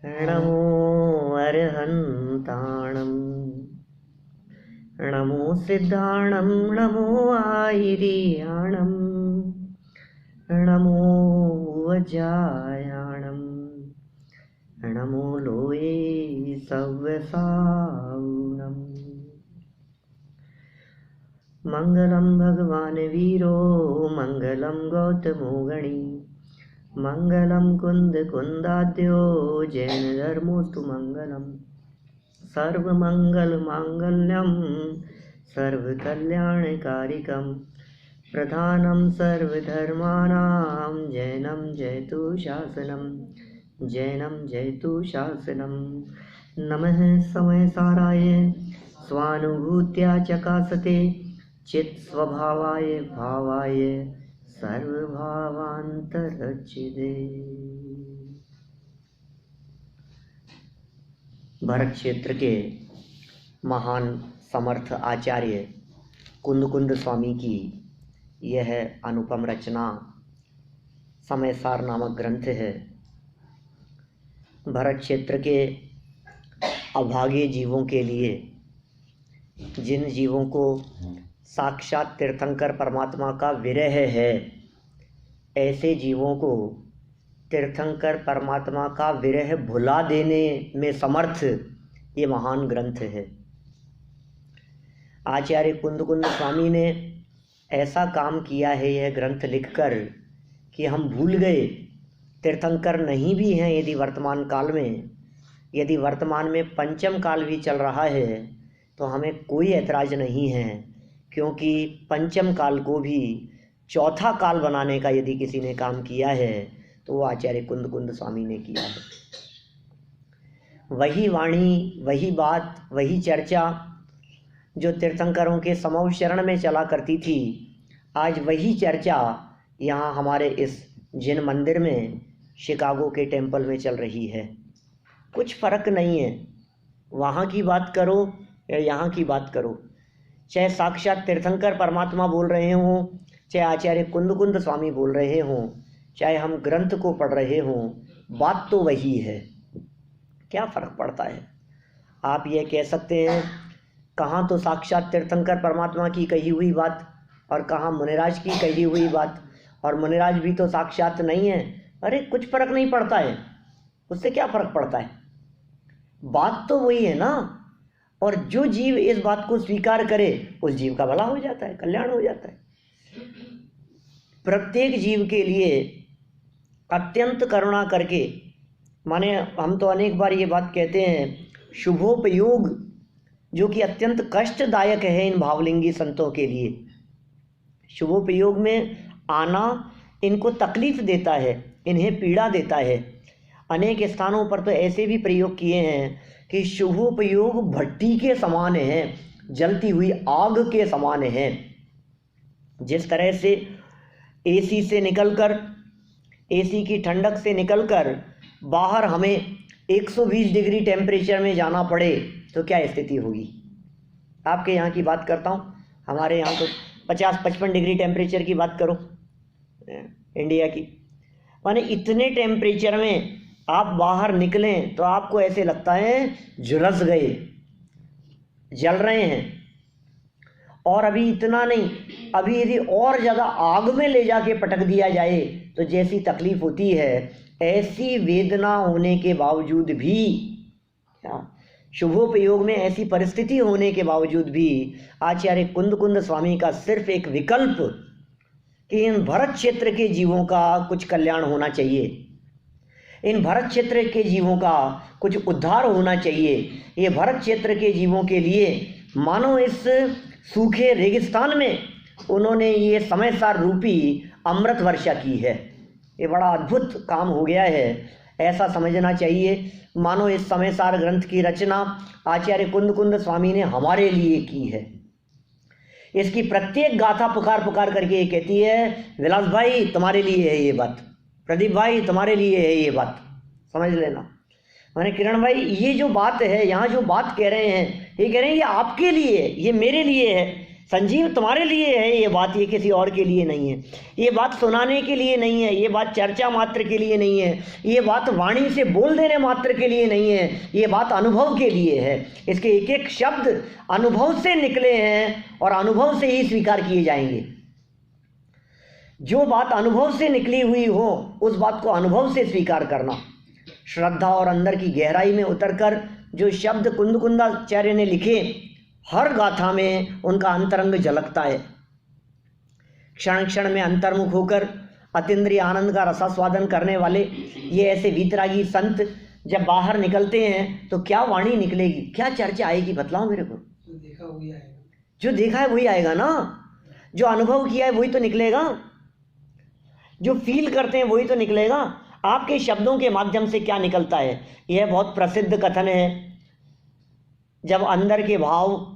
नमो अर्हन्ताणं नमो सिद्धाणं नमो आयिर्याणं नमो वज्रायाणं नमो लोये सव्यसावनम्। मंगलम भगवान वीरो मंगलम गौतमो गणी मंगलम कुंद कुंदाद्यो जैन धर्मोस्तु मंगलम सर्वमंगल मांगल्यम सर्वकल्याणकारिकम प्रधानम सर्वधर्माणां जैनम जयतु शासनम नमः समयसाराय स्वानुभूत्या चकासते चित् स्वभावाय भावाय सर्वभावांतरचिदे। भरत क्षेत्र के महान समर्थ आचार्य कुंद स्वामी की यह अनुपम रचना समयसार नामक ग्रंथ है। भरत क्षेत्र के अभागे जीवों के लिए, जिन जीवों को साक्षात तीर्थंकर परमात्मा का विरह है, ऐसे जीवों को तीर्थंकर परमात्मा का विरह भुला देने में समर्थ ये महान ग्रंथ है। आचार्य कुंद स्वामी ने ऐसा काम किया है यह ग्रंथ लिखकर कि हम भूल गए तीर्थंकर नहीं भी हैं। यदि वर्तमान में पंचम काल भी चल रहा है तो हमें कोई ऐतराज़ नहीं है, क्योंकि पंचम काल को भी चौथा काल बनाने का यदि किसी ने काम किया है तो वो आचार्य कुंद स्वामी ने किया है। वही वाणी, वही बात, वही चर्चा जो तीर्थंकरों के समव शरण में चला करती थी, आज वही चर्चा यहाँ हमारे इस जिन मंदिर में शिकागो के टेम्पल में चल रही है। कुछ फ़र्क नहीं है, वहाँ की बात करो या यहाँ की बात करो, चाहे साक्षात तीर्थंकर परमात्मा बोल रहे हों, चाहे आचार्य कुंद स्वामी बोल रहे हों, चाहे हम ग्रंथ को पढ़ रहे हों, बात तो वही है। क्या फ़र्क पड़ता है? आप ये कह सकते हैं कहाँ तो साक्षात तीर्थंकर परमात्मा की कही हुई बात और कहाँ मुनिराज की कही हुई बात, और मुनिराज भी तो साक्षात नहीं है। अरे कुछ फ़र्क नहीं पड़ता है, उससे क्या फ़र्क पड़ता है? बात तो वही है ना। और जो जीव इस बात को स्वीकार करे उस जीव का भला हो जाता है, कल्याण हो जाता है। प्रत्येक जीव के लिए अत्यंत करुणा करके, माने हम तो अनेक बार ये बात कहते हैं, शुभोपयोग जो कि अत्यंत कष्टदायक है इन भावलिंगी संतों के लिए। शुभोपयोग में आना इनको तकलीफ देता है, इन्हें पीड़ा देता है। अनेक स्थानों पर तो ऐसे भी प्रयोग किए हैं कि शुभोपयोग भट्टी के समान है, जलती हुई आग के समान है। जिस तरह से एसी से निकलकर, एसी की ठंडक से निकलकर बाहर हमें 120 डिग्री टेम्परेचर में जाना पड़े तो क्या स्थिति होगी। आपके यहाँ की बात करता हूँ, हमारे यहाँ तो 50-55 डिग्री टेम्परेचर की बात करो इंडिया की, माने इतने टेम्परेचर में आप बाहर निकलें तो आपको ऐसे लगता है झुलस गए, जल रहे हैं। और अभी इतना नहीं, अभी यदि और ज़्यादा आग में ले जाके पटक दिया जाए तो जैसी तकलीफ होती है, ऐसी वेदना होने के बावजूद भी, शुभोपयोग में ऐसी परिस्थिति होने के बावजूद भी आचार्य कुंद स्वामी का सिर्फ एक विकल्प कि इन भरत क्षेत्र के जीवों का कुछ कल्याण होना चाहिए, इन भरत क्षेत्र के जीवों का कुछ उद्धार होना चाहिए। ये भरत क्षेत्र के जीवों के लिए मानो इस सूखे रेगिस्तान में उन्होंने ये समयसार रूपी अमृत वर्षा की है। ये बड़ा अद्भुत काम हो गया है, ऐसा समझना चाहिए। मानो इस समयसार ग्रंथ की रचना आचार्य कुंद स्वामी ने हमारे लिए की है। इसकी प्रत्येक गाथा पुकार करके ये कहती है, विलास भाई तुम्हारे लिए है ये बात, प्रदीप भाई तुम्हारे लिए है ये बात, समझ लेना। मैंने किरण भाई ये जो बात है, यहाँ जो बात कह रहे हैं, ये कह रहे हैं ये आपके लिए, ये मेरे लिए है, संजीव तुम्हारे लिए है ये बात, ये किसी और के लिए नहीं है। ये बात सुनाने के लिए नहीं है, ये बात चर्चा मात्र के लिए नहीं है, ये बात वाणी से बोल देने मात्र के लिए नहीं है, ये बात अनुभव के लिए है। इसके एक एक शब्द अनुभव से निकले हैं और अनुभव से ही स्वीकार किए जाएंगे। जो बात अनुभव से निकली हुई हो उस बात को अनुभव से स्वीकार करना। श्रद्धा और अंदर की गहराई में उतरकर जो शब्द कुंदकुंदाचार्य ने लिखे, हर गाथा में उनका अंतरंग झलकता है। क्षण क्षण में अंतर्मुख होकर अतीन्द्रिय आनंद का रसास्वादन करने वाले ये ऐसे वीतरागी संत जब बाहर निकलते हैं तो क्या वाणी निकलेगी, क्या चर्चा आएगी, बतलाओ मेरे को। जो देखा वही आएगा, जो देखा है वही आएगा ना, जो अनुभव किया है वही तो निकलेगा, जो फील करते हैं वही तो निकलेगा। आपके शब्दों के माध्यम से क्या निकलता है, यह बहुत प्रसिद्ध कथन है। जब अंदर के भाव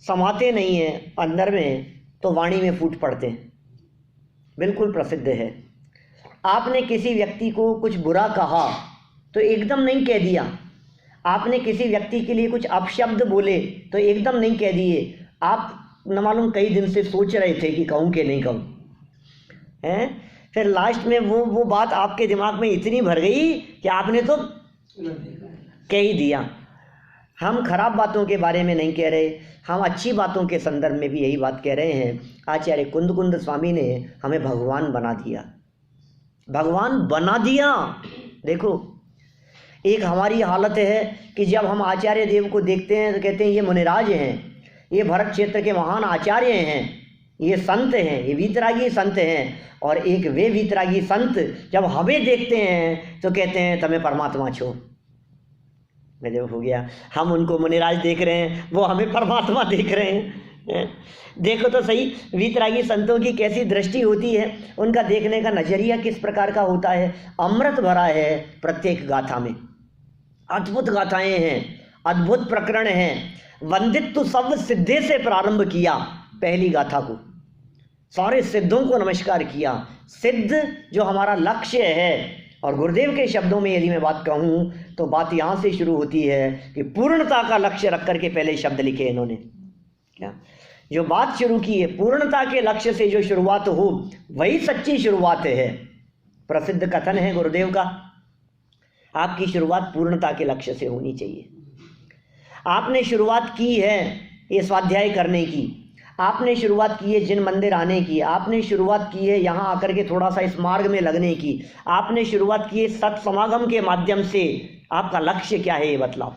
समाते नहीं हैं अंदर में तो वाणी में फूट पड़ते हैं, बिल्कुल प्रसिद्ध है। आपने किसी व्यक्ति को कुछ बुरा कहा तो एकदम नहीं कह दिया, आपने किसी व्यक्ति के लिए कुछ अपशब्द बोले तो एकदम नहीं कह दिए, आप न मालूम कई दिन से सोच रहे थे कि कहूँ कि नहीं कहूँ हैं, फिर लास्ट में वो बात आपके दिमाग में इतनी भर गई कि आपने तो कह ही दिया। हम खराब बातों के बारे में नहीं कह रहे, हम अच्छी बातों के संदर्भ में भी यही बात कह रहे हैं। आचार्य कुंदकुंद स्वामी ने हमें भगवान बना दिया, भगवान बना दिया। देखो, एक हमारी हालत है कि जब हम आचार्य देव को देखते हैं तो कहते हैं ये मुनिराज हैं, ये भरत क्षेत्र के महान आचार्य हैं, ये संत हैं, ये वीतरागी संत हैं। और एक वे वीतरागी संत जब हमें देखते हैं तो कहते हैं तुम्हें परमात्मा छो। गजब हो गया, हम उनको मुनिराज देख रहे हैं, वो हमें परमात्मा देख रहे हैं। देखो तो सही, वीतरागी संतों की कैसी दृष्टि होती है, उनका देखने का नजरिया किस प्रकार का होता है। अमृत भरा है प्रत्येक गाथा में, अद्भुत गाथाएं हैं, अद्भुत प्रकरण हैं। वंदित्व सब सिद्धे से प्रारंभ किया, पहली गाथा को सारे सिद्धों को नमस्कार किया। सिद्ध जो हमारा लक्ष्य है, और गुरुदेव के शब्दों में यदि मैं बात कहूँ तो बात यहाँ से शुरू होती है कि पूर्णता का लक्ष्य रख करके पहले शब्द लिखे इन्होंने। क्या जो बात शुरू की है, पूर्णता के लक्ष्य से जो शुरुआत हो वही सच्ची शुरुआत है। प्रसिद्ध कथन है गुरुदेव का, आपकी शुरुआत पूर्णता के लक्ष्य से होनी चाहिए। आपने शुरुआत की है ये स्वाध्याय करने की, आपने शुरुआत की है जिन मंदिर आने की, आपने शुरुआत की है यहाँ आकर के थोड़ा सा इस मार्ग में लगने की, आपने शुरुआत की है सत्समागम के माध्यम से। आपका लक्ष्य क्या है ये बतलाओ,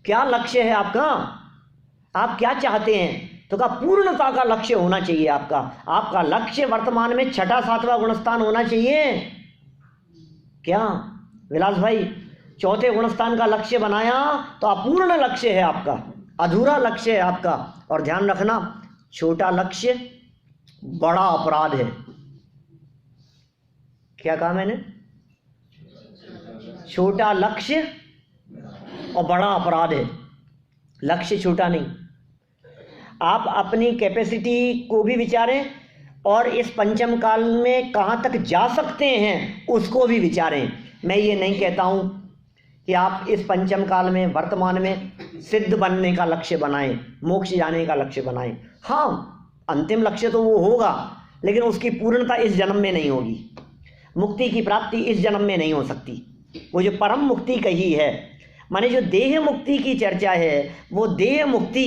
क्या लक्ष्य है आपका, आप क्या चाहते हैं। तो कहा पूर्णता का लक्ष्य होना चाहिए आपका। आपका लक्ष्य वर्तमान में 6वां 7वां गुणस्थान होना चाहिए। क्या विलास भाई, 4थे गुणस्थान का लक्ष्य बनाया तो अपूर्ण लक्ष्य है आपका, अधूरा लक्ष्य है आपका। और ध्यान रखना, छोटा लक्ष्य बड़ा अपराध है। क्या कहा मैंने, छोटा लक्ष्य और बड़ा अपराध है। लक्ष्य छोटा नहीं, आप अपनी कैपेसिटी को भी विचारें और इस पंचम काल में कहाँ तक जा सकते हैं उसको भी विचारें। मैं ये नहीं कहता हूँ कि आप इस पंचम काल में वर्तमान में सिद्ध बनने का लक्ष्य बनाएं, मोक्ष जाने का लक्ष्य बनाएं। हाँ, अंतिम लक्ष्य तो वो होगा, लेकिन उसकी पूर्णता इस जन्म में नहीं होगी। मुक्ति की प्राप्ति इस जन्म में नहीं हो सकती। वो जो परम मुक्ति कही है, माने जो देह मुक्ति की चर्चा है, वो देह मुक्ति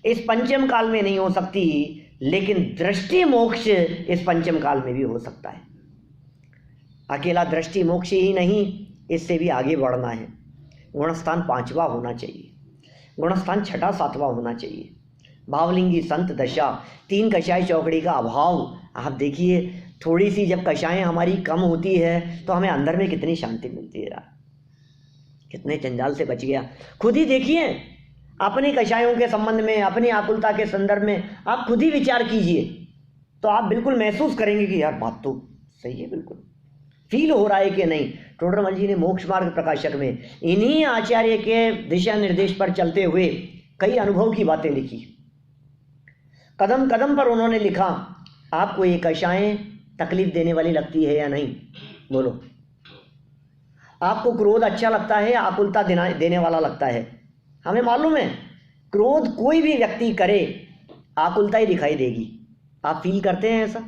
इस पंचम काल में नहीं हो सकती, लेकिन दृष्टि मोक्ष इस पंचम काल में भी हो सकता है। अकेला दृष्टि मोक्ष ही नहीं, इससे भी आगे बढ़ना है। गुणस्थान 5वां होना चाहिए, गुणस्थान 6वां 7वां होना चाहिए। भावलिंगी संत दशा, 3 कषाय चौकड़ी का अभाव। आप देखिए, थोड़ी सी जब कषाएं हमारी कम होती है तो हमें अंदर में कितनी शांति मिलती है। कितने जंजाल से बच गया। खुद ही देखिए, अपनी कषायों के संबंध में, अपनी आकुलता के संदर्भ में आप खुद ही विचार कीजिए, तो आप बिल्कुल महसूस करेंगे कि यार बात तो सही है, बिल्कुल फील हो रहा है कि नहीं। टोडरमल जी ने मोक्ष मार्ग प्रकाशक में इन्हीं आचार्य के दिशा निर्देश पर चलते हुए कई अनुभव की बातें लिखी। कदम कदम पर उन्होंने लिखा, आपको ये कषाएं तकलीफ देने वाली लगती है या नहीं, बोलो। आपको क्रोध अच्छा लगता है, आकुलता देने वाला लगता है। हमें मालूम है क्रोध कोई भी व्यक्ति करे आकुलता ही दिखाई देगी। आप फील करते हैं ऐसा?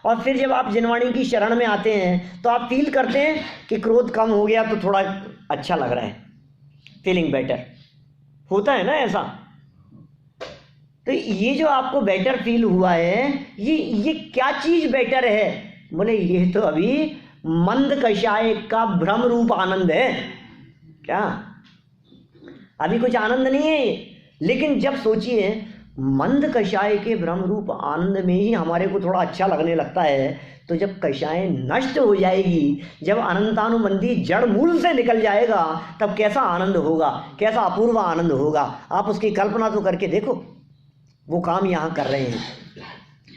और फिर जब आप जिनवाणी की शरण में आते हैं तो आप फील करते हैं कि क्रोध कम हो गया तो थोड़ा अच्छा लग रहा है, फीलिंग बेटर होता है ना ऐसा। तो ये जो आपको बेटर फील हुआ है, ये क्या चीज बेटर है? बोले ये तो अभी मंद कषाय का भ्रम रूप आनंद है। क्या अभी कुछ आनंद नहीं है? लेकिन जब सोचिए मंद कषाय के भ्रम रूप आनंद में ही हमारे को थोड़ा अच्छा लगने लगता है, तो जब कषाय नष्ट हो जाएगी, जब अनंतानुबंधी जड़ मूल से निकल जाएगा, तब कैसा आनंद होगा, कैसा अपूर्व आनंद होगा। आप उसकी कल्पना तो करके देखो। वो काम यहाँ कर रहे हैं।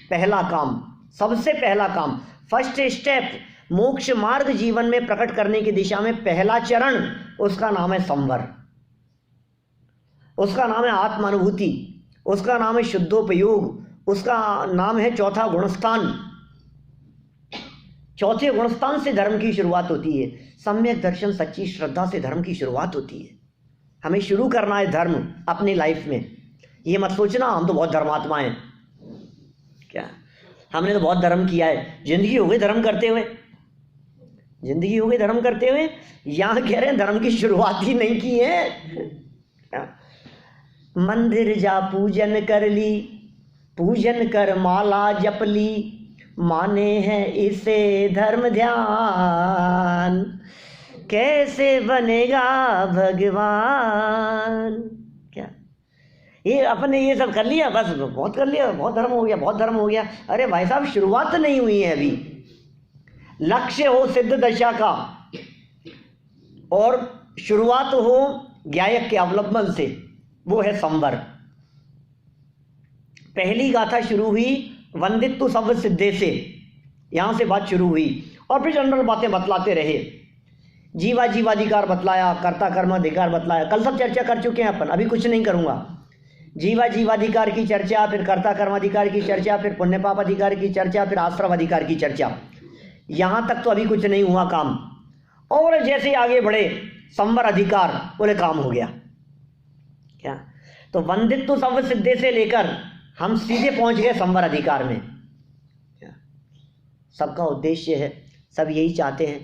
पहला काम, सबसे पहला काम, फर्स्ट स्टेप, मोक्ष मार्ग जीवन में प्रकट करने की दिशा में पहला चरण, उसका नाम है संवर, उसका नाम है आत्मानुभूति, उसका नाम है शुद्धोपयोग, उसका नाम है चौथा गुणस्थान। चौथे गुणस्थान से धर्म की शुरुआत होती है। सम्यक दर्शन, सच्ची श्रद्धा से धर्म की शुरुआत होती है। हमें शुरू करना है धर्म अपनी लाइफ में। ये मत सोचना हम तो बहुत धर्मात्मा हैं, क्या हमने तो बहुत धर्म किया है। जिंदगी हो गई धर्म करते हुए, जिंदगी हो गई धर्म करते हुए। यहाँ कह रहे हैं धर्म की शुरुआत ही नहीं की है। मंदिर जा पूजन कर ली, पूजन कर माला जप ली, माने हैं इसे धर्म ध्यान, कैसे बनेगा भगवान। क्या ये अपने ये सब कर लिया, बस बहुत कर लिया, बहुत धर्म हो गया, बहुत धर्म हो गया। अरे भाई साहब शुरुआत नहीं हुई है अभी। लक्ष्य हो सिद्ध दशा का और शुरुआत हो ज्ञायक के अवलंबन से, वो है संवर। पहली गाथा शुरू हुई वंदित्तु सब सिद्धे से, यहां से बात शुरू हुई और फिर जनरल बातें बतलाते रहे। जीवा जीवाधिकार बतलाया, कर्ता कर्माधिकार बतलाया। कल सब चर्चा कर चुके हैं अपन, अभी कुछ नहीं करूंगा। जीवा जीवाधिकार की चर्चा, फिर कर्ता कर्माधिकार की चर्चा, फिर पुण्य पाप अधिकार की चर्चा, फिर आश्रम अधिकार की चर्चा। यहां तक तो अभी कुछ नहीं हुआ काम। और जैसे आगे बढ़े संवर अधिकार, बोले काम हो गया। क्या तो वंदित्व सब सिद्धे से लेकर हम सीधे पहुंच गए संवर अधिकार में। सबका उद्देश्य है, सब यही चाहते हैं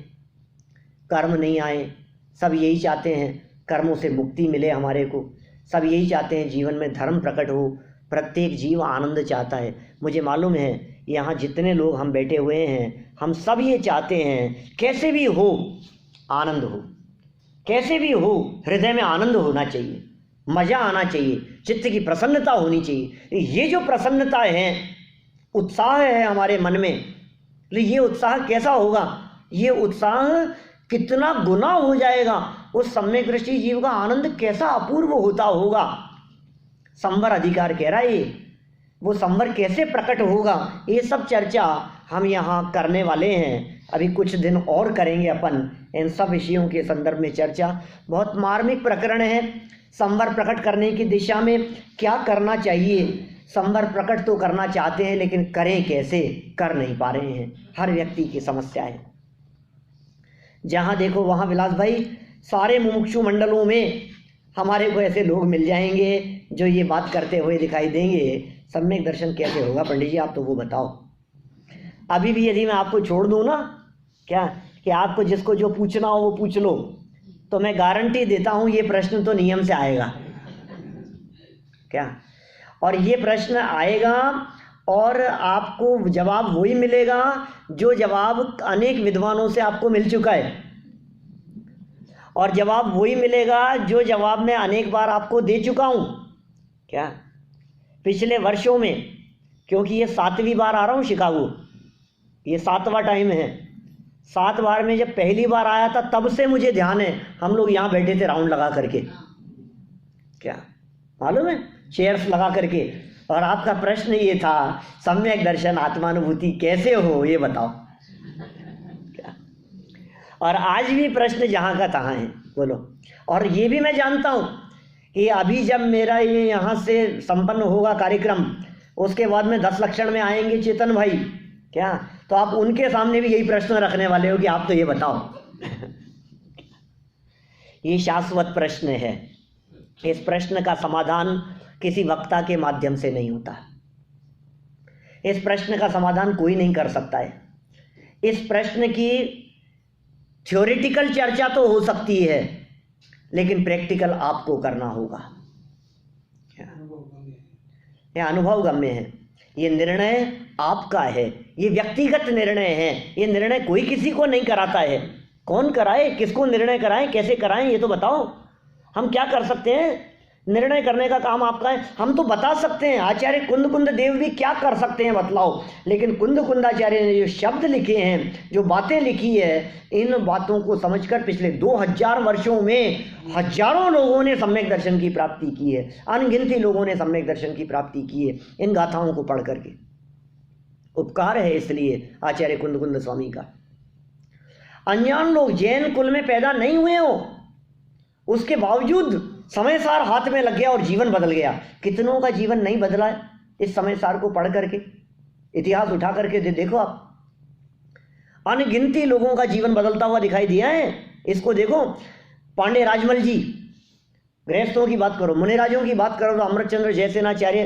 कर्म नहीं आए, सब यही चाहते हैं कर्मों से मुक्ति मिले हमारे को, सब यही चाहते हैं जीवन में धर्म प्रकट हो, प्रत्येक जीव आनंद चाहता है। मुझे मालूम है यहाँ जितने लोग हम बैठे हुए हैं, हम सब ये चाहते हैं कैसे भी हो आनंद हो, कैसे भी हो हृदय में आनंद होना चाहिए, मजा आना चाहिए, चित्त की प्रसन्नता होनी चाहिए। ये जो प्रसन्नता है, उत्साह है हमारे मन में, ये उत्साह कैसा होगा? ये उत्साह कितना गुना हो जाएगा, उस सम्यक दृष्टि जीव का आनंद कैसा अपूर्व होता होगा। संवर अधिकार कह रहा है ये, वो संवर कैसे प्रकट होगा, ये सब चर्चा हम यहाँ करने वाले हैं। अभी कुछ दिन और करेंगे अपन इन सब विषयों के संदर्भ में चर्चा। बहुत मार्मिक प्रकरण है। संवर प्रकट करने की दिशा में क्या करना चाहिए? संवर प्रकट तो करना चाहते हैं, लेकिन करें कैसे, कर नहीं पा रहे हैं। हर व्यक्ति की समस्या है। जहाँ देखो वहाँ विलास भाई सारे मुमुक्षु मंडलों में हमारे को ऐसे लोग मिल जाएंगे जो ये बात करते हुए दिखाई देंगे। सम्यक दर्शन कैसे होगा पंडित जी, आप तो वो बताओ। अभी भी यदि मैं आपको छोड़ दूँ ना, क्या कि आपको जिसको जो पूछना हो वो पूछ लो, तो मैं गारंटी देता हूँ ये प्रश्न तो नियम से आएगा। क्या और ये प्रश्न आएगा और आपको जवाब वही मिलेगा जो जवाब अनेक विद्वानों से आपको मिल चुका है, और जवाब वही मिलेगा जो जवाब मैं अनेक बार आपको दे चुका हूँ। क्या पिछले वर्षों में, क्योंकि ये 7वीं बार आ रहा हूँ शिकागो, ये 7वां टाइम है। 7 बार में जब पहली बार आया था तब से मुझे ध्यान है हम लोग यहाँ बैठे थे राउंड लगा करके, क्या मालूम है, चेयर्स लगा करके, और आपका प्रश्न ये था सम्यक दर्शन आत्मानुभूति कैसे हो ये बताओ। क्या और आज भी प्रश्न जहाँ का तहाँ है, बोलो। और ये भी मैं जानता हूँ कि अभी जब मेरा ये यहाँ से संपन्न होगा कार्यक्रम, उसके बाद में 10 लक्षण में आएंगे चेतन भाई, क्या तो आप उनके सामने भी यही प्रश्न रखने वाले हो कि आप तो ये बताओ। ये शाश्वत प्रश्न है, इस प्रश्न का समाधान किसी वक्ता के माध्यम से नहीं होता। इस प्रश्न का समाधान कोई नहीं कर सकता है। इस प्रश्न की थ्योरेटिकल चर्चा तो हो सकती है, लेकिन प्रैक्टिकल आपको करना होगा। यह अनुभव गम्य है। ये निर्णय आपका है, ये व्यक्तिगत निर्णय है। ये निर्णय कोई किसी को नहीं कराता है। कौन कराए, किसको निर्णय कराएं, कैसे कराएं, ये तो बताओ। हम क्या कर सकते हैं? निर्णय करने का काम आपका है। हम तो बता सकते हैं, आचार्य कुंद देव भी क्या कर सकते हैं बतलाओ, लेकिन कुंदाचार्य ने जो शब्द लिखे हैं, जो बातें लिखी है, इन बातों को समझकर पिछले 2000 वर्षों में हजारों लोगों ने सम्यक दर्शन की प्राप्ति की है। अनगिनती लोगों ने सम्यक दर्शन की प्राप्ति की है इन गाथाओं को पढ़ करके। उपकार है इसलिए आचार्य कुंद स्वामी का। अनजान लोग जैन कुल में पैदा नहीं हुए हो, उसके बावजूद समय सार हाथ में लग गया और जीवन बदल गया। कितनों का जीवन नहीं बदला है इस समय सार को पढ़ करके? इतिहास उठा करके देखो आप, अनगिनती लोगों का जीवन बदलता हुआ दिखाई दिया है। इसको देखो, पांडे राजमल जी, गृहस्थों की बात करो, मुनिराजों की बात करो तो अमृतचंद्र जयसेनाचार्य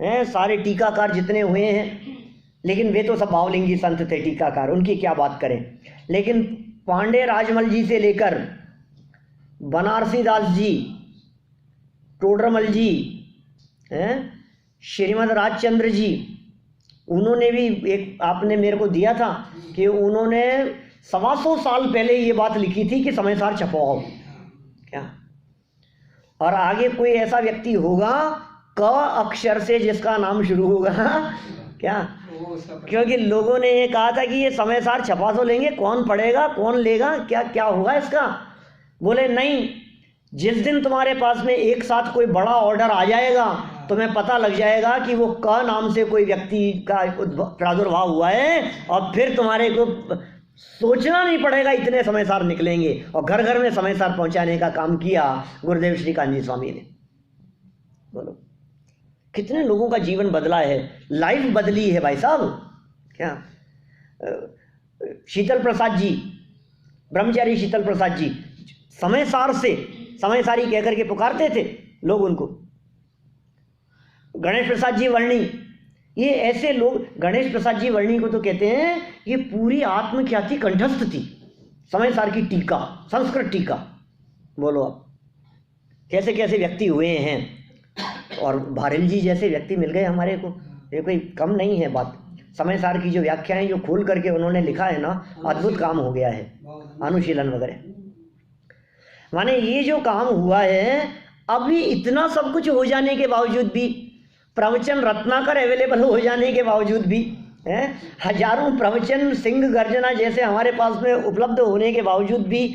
हैं, सारे टीकाकार जितने हुए हैं, लेकिन वे तो सब भावलिंगी संत थे टीकाकार, उनकी क्या बात करें। लेकिन पांडे राजमल जी से लेकर बनारसी दास जी, टोडरमल जी हैं, श्रीमद राजचंद्र जी, उन्होंने भी एक आपने मेरे को दिया था कि उन्होंने 125 साल पहले ये बात लिखी थी कि समय सार छपवाओ क्या। और आगे कोई ऐसा व्यक्ति होगा क अक्षर से जिसका नाम शुरू होगा क्या, क्योंकि लोगों ने ये कहा था कि ये समय सार छपा तो लेंगे, कौन पढ़ेगा, कौन लेगा, क्या क्या होगा इसका। बोले नहीं, जिस दिन तुम्हारे पास में एक साथ कोई बड़ा ऑर्डर आ जाएगा, तुम्हें पता लग जाएगा कि वो क नाम से कोई व्यक्ति का प्रादुर्भाव हुआ है, और फिर तुम्हारे को सोचना नहीं पड़ेगा, इतने समय सार निकलेंगे। और घर घर में समय सार पहुंचाने का काम किया गुरुदेव श्री कांजी स्वामी ने। बोलो कितने लोगों का जीवन बदला है, लाइफ बदली है भाई साहब क्या। शीतल प्रसाद जी, ब्रह्मचारी शीतल प्रसाद जी, समय सार से समय सारी कहकर के पुकारते थे लोग उनको। गणेश प्रसाद जी वर्णी, ये ऐसे लोग, गणेश प्रसाद जी वर्णी को तो कहते हैं ये पूरी आत्मख्याति कंठस्थ थी, समय सार की टीका, संस्कृत टीका। बोलो आप कैसे कैसे व्यक्ति हुए हैं, और भारिल जी जैसे व्यक्ति मिल गए हमारे को, ये कोई कम नहीं है बात। समय सार की जो व्याख्याएं जो खोल करके उन्होंने लिखा है ना, अद्भुत काम हो गया है, अनुशीलन वगैरह। माने ये जो काम हुआ है, अभी इतना सब कुछ हो जाने के बावजूद भी, प्रवचन रत्नाकर अवेलेबल हो जाने के बावजूद भी, हजारों प्रवचन सिंह गर्जना जैसे हमारे पास में उपलब्ध होने के बावजूद भी,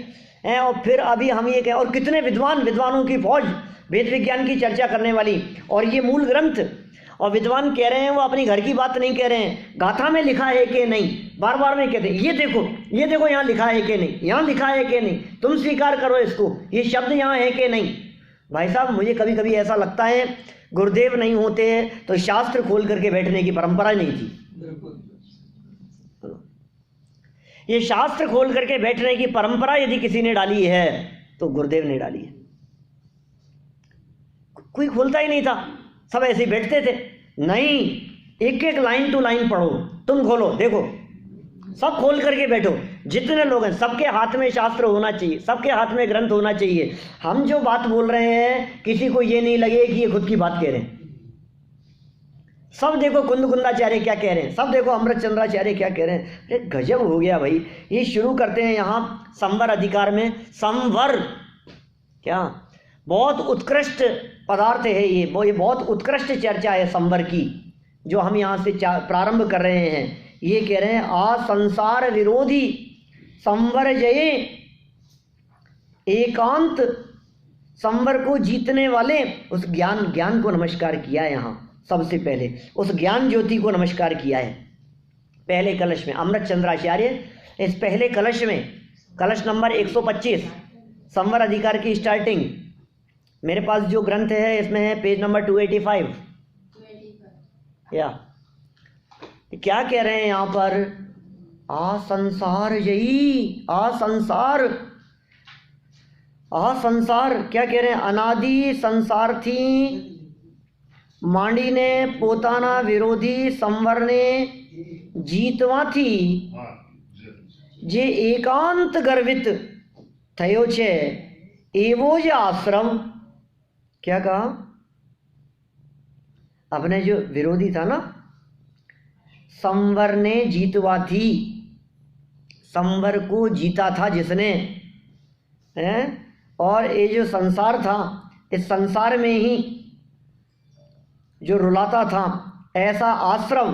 और फिर अभी हम ये कहें, और कितने विद्वानों की फौज वेद विज्ञान की चर्चा करने वाली, और ये मूल ग्रंथ, और विद्वान कह रहे हैं, वो अपनी घर की बात नहीं कह रहे हैं, गाथा में लिखा है कि नहीं, बार बार में कहते हैं ये देखो यहाँ लिखा है कि नहीं, यहाँ लिखा है कि नहीं, तुम स्वीकार करो इसको, ये शब्द यहाँ है कि नहीं। भाई साहब मुझे कभी कभी ऐसा लगता है गुरुदेव नहीं होते तो शास्त्र खोल करके बैठने की परंपरा नहीं थी। ये शास्त्र खोल करके बैठने की परंपरा यदि किसी ने डाली है तो गुरुदेव ने डाली है। कोई खोलता ही नहीं था, सब ऐसे ही बैठते थे। नहीं, एक एक लाइन टू लाइन पढ़ो, तुम खोलो देखो, सब खोल करके बैठो। जितने लोग हैं सबके हाथ में शास्त्र होना चाहिए, सबके हाथ में ग्रंथ होना चाहिए। हम जो बात बोल रहे हैं किसी को ये नहीं लगे कि ये खुद की बात कह रहे हैं। सब देखो कुंदाचार्य क्या कह रहे हैं, सब देखो अमृतचंद्राचार्य क्या कह रहे हैं। अरे गजब हो गया भाई। ये शुरू करते हैं यहाँ संवर अधिकार में। संवर क्या बहुत उत्कृष्ट पदार्थ है ये बहुत उत्कृष्ट चर्चा है संवर की, जो हम यहाँ से प्रारंभ कर रहे हैं। ये कह रहे हैं असंसार विरोधी संवर जये, एकांत संवर को जीतने वाले उस ज्ञान को नमस्कार किया है। यहाँ सबसे पहले उस ज्ञान ज्योति को नमस्कार किया है। पहले कलश में अमृतचंद्राचार्य, इस पहले कलश में कलश नंबर 125 संवर अधिकार की स्टार्टिंग, मेरे पास जो ग्रंथ है इसमें है पेज नंबर 285। या क्या कह रहे हैं यहाँ पर, आ संसार जयी, आ संसार संसार क्या कह रहे हैं, अनादि संसार थी માંડીને પોતાના વિરોધી સંવરને જીતવા थी જે એકાંત ગર્વિત થયો છે એવો જ આશ્રમ। क्या कहा, अपने जो विरोधी था ना, संवर ने जीतवा थी, संवर को जीता था जिसने, है, और ये जो संसार था, इस संसार में ही जो रुलाता था, ऐसा आश्रम,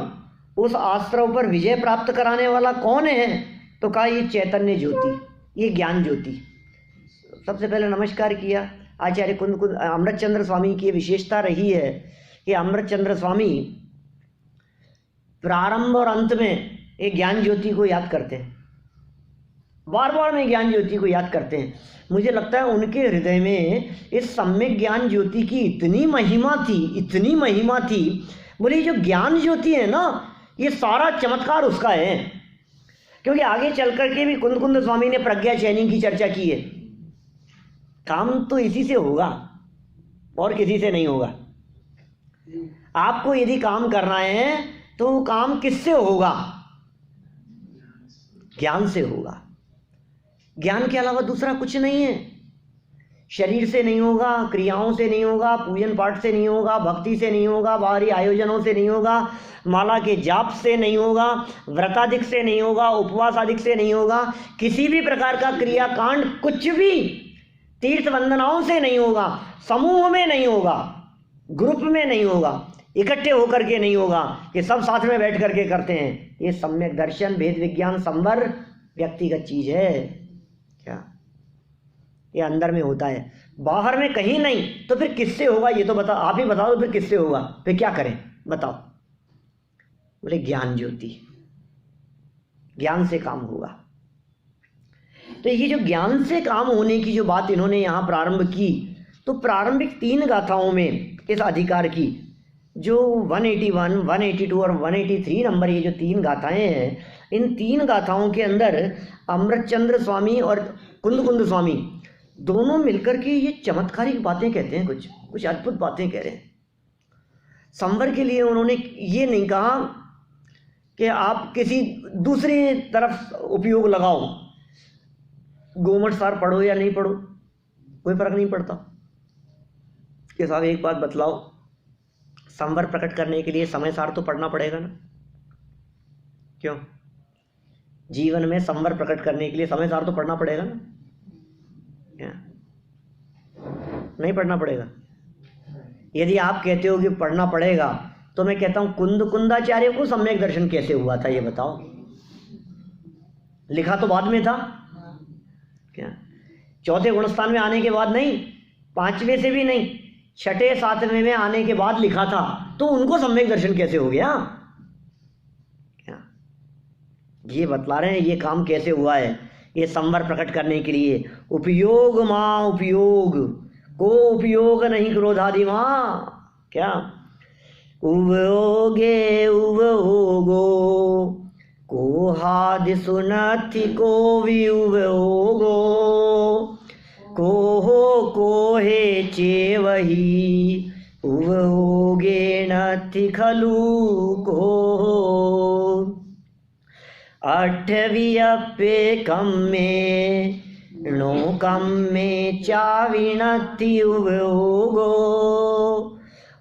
उस आश्रम पर विजय प्राप्त कराने वाला कौन है? तो कहा ये चैतन्य ज्योति, ये ज्ञान ज्योति। सबसे पहले नमस्कार किया। आचार्य कुंद अमृत चंद्र स्वामी की विशेषता रही है कि अमृत चंद्र स्वामी प्रारंभ और अंत में एक ज्ञान ज्योति को याद करते हैं, बार बार में ज्ञान ज्योति को याद करते हैं। मुझे लगता है उनके हृदय में इस सम्यक ज्ञान ज्योति की इतनी महिमा थी, इतनी महिमा थी। बोले जो ज्ञान ज्योति है ना, ये सारा चमत्कार उसका है। क्योंकि आगे चल करके भी कुंद स्वामी ने प्रज्ञा चैनी की चर्चा की है। काम तो इसी से होगा और किसी से नहीं होगा। आपको यदि काम करना है तो काम किससे होगा? ज्ञान से होगा। ज्ञान के अलावा दूसरा कुछ नहीं है। शरीर से नहीं होगा, क्रियाओं से नहीं होगा, पूजन पाठ से नहीं होगा, भक्ति से नहीं होगा, बाहरी आयोजनों से नहीं होगा, माला के जाप से नहीं होगा, व्रताधिक से नहीं होगा, उपवास आदि से नहीं होगा, किसी भी प्रकार का क्रियाकांड, कुछ भी तीर्थ वंदनाओं से नहीं होगा, समूह में नहीं होगा, ग्रुप में नहीं होगा, इकट्ठे होकर के नहीं होगा कि सब साथ में बैठ करके करते हैं। ये सम्यक दर्शन, भेद विज्ञान, संवर व्यक्तिगत चीज है। क्या ये अंदर में होता है, बाहर में कहीं नहीं। तो फिर किससे होगा ये तो बताओ, आप ही बताओ। फिर किससे होगा? फिर क्या करें बताओ? बोले ज्ञान ज्योति, ज्ञान से काम होगा। तो ये जो ज्ञान से काम होने की जो बात इन्होंने यहाँ प्रारंभ की, तो प्रारंभिक 3 गाथाओं में इस अधिकार की जो 181, 182 और 183 नंबर, ये जो 3 गाथाएं हैं, इन 3 गाथाओं के अंदर अमृतचंद्र स्वामी और कुंद स्वामी दोनों मिलकर के ये चमत्कारिक बातें कहते हैं, कुछ अद्भुत बातें कह रहे हैं। संवर के लिए उन्होंने ये नहीं कहा कि आप किसी दूसरी तरफ उपयोग लगाओ, गोमठ सार पढ़ो या नहीं पढ़ो, कोई फर्क नहीं पड़ता। कि साहब एक बात बतलाओ, संवर प्रकट करने के लिए समय सार तो पढ़ना पड़ेगा ना? क्यों? जीवन में संवर प्रकट करने के लिए समय सार तो पढ़ना पड़ेगा ना? क्या नहीं पढ़ना पड़ेगा? यदि आप कहते हो कि पढ़ना पड़ेगा, तो मैं कहता हूं कुंदाचार्य को सम्यक दर्शन कैसे हुआ था ये बताओ। लिखा तो बाद में था। क्या चौथे गुणस्थान में आने के बाद नहीं, 5वें से भी नहीं, 6ठे 7वें में आने के बाद लिखा था, तो उनको सम्यक दर्शन कैसे हो गया? क्या ये बतला रहे हैं ये काम कैसे हुआ है। ये संवर प्रकट करने के लिए उपयोग माँ उपयोग को उपयोग नहीं क्रोधादि माँ। क्या उवोगे उवोगो को हादि सुनति को भी उवोगो को हे चेवही उवोगे नति खलु को 8वीं अप्पे कम में नो कम में चाविणति उवोगो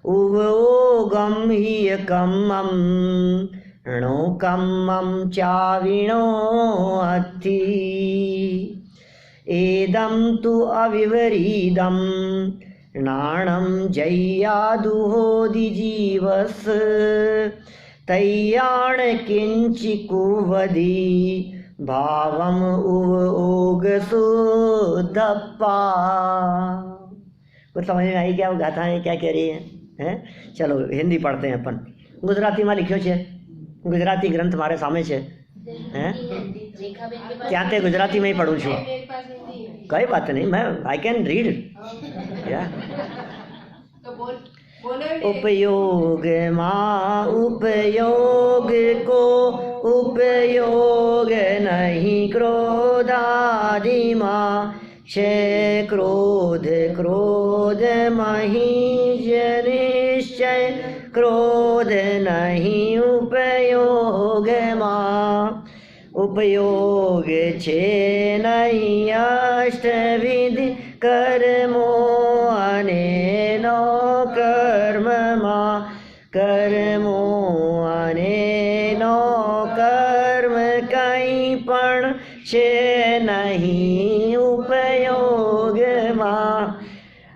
उवोगम ही कम्मम णो कम्मम चाविणो अति एदम तु अविवरीदम नाणम जय्यादुहोदि जीवस तय्याण किंचि कुवदी भावम उवोग सुधप्पा। कुछ समझ में आई क्या वो गाथाएं क्या कह रही हैं? चलो हिंदी पढ़ते हैं अपन। गुजराती में लिख्यो छे, गुजराती ग्रंथ मारे सामे छे हैं? क्या ते गुजराती में ही पढ़ू छू? कई बात नहीं, मैं आई कैन रीड या उपयोग माँ उपयोग को उपयोग नहीं क्रोधादि माँ क्षय क्रोध क्रोध महीज निश्चय क्रोध नहीं उपयोग माँ उपयोग छे नहीं अष्टविधि कर्मो अनेनो कर्म माँ कर्मो अनेनो कर्म कहीं पण छे नहीं उपयोग माँ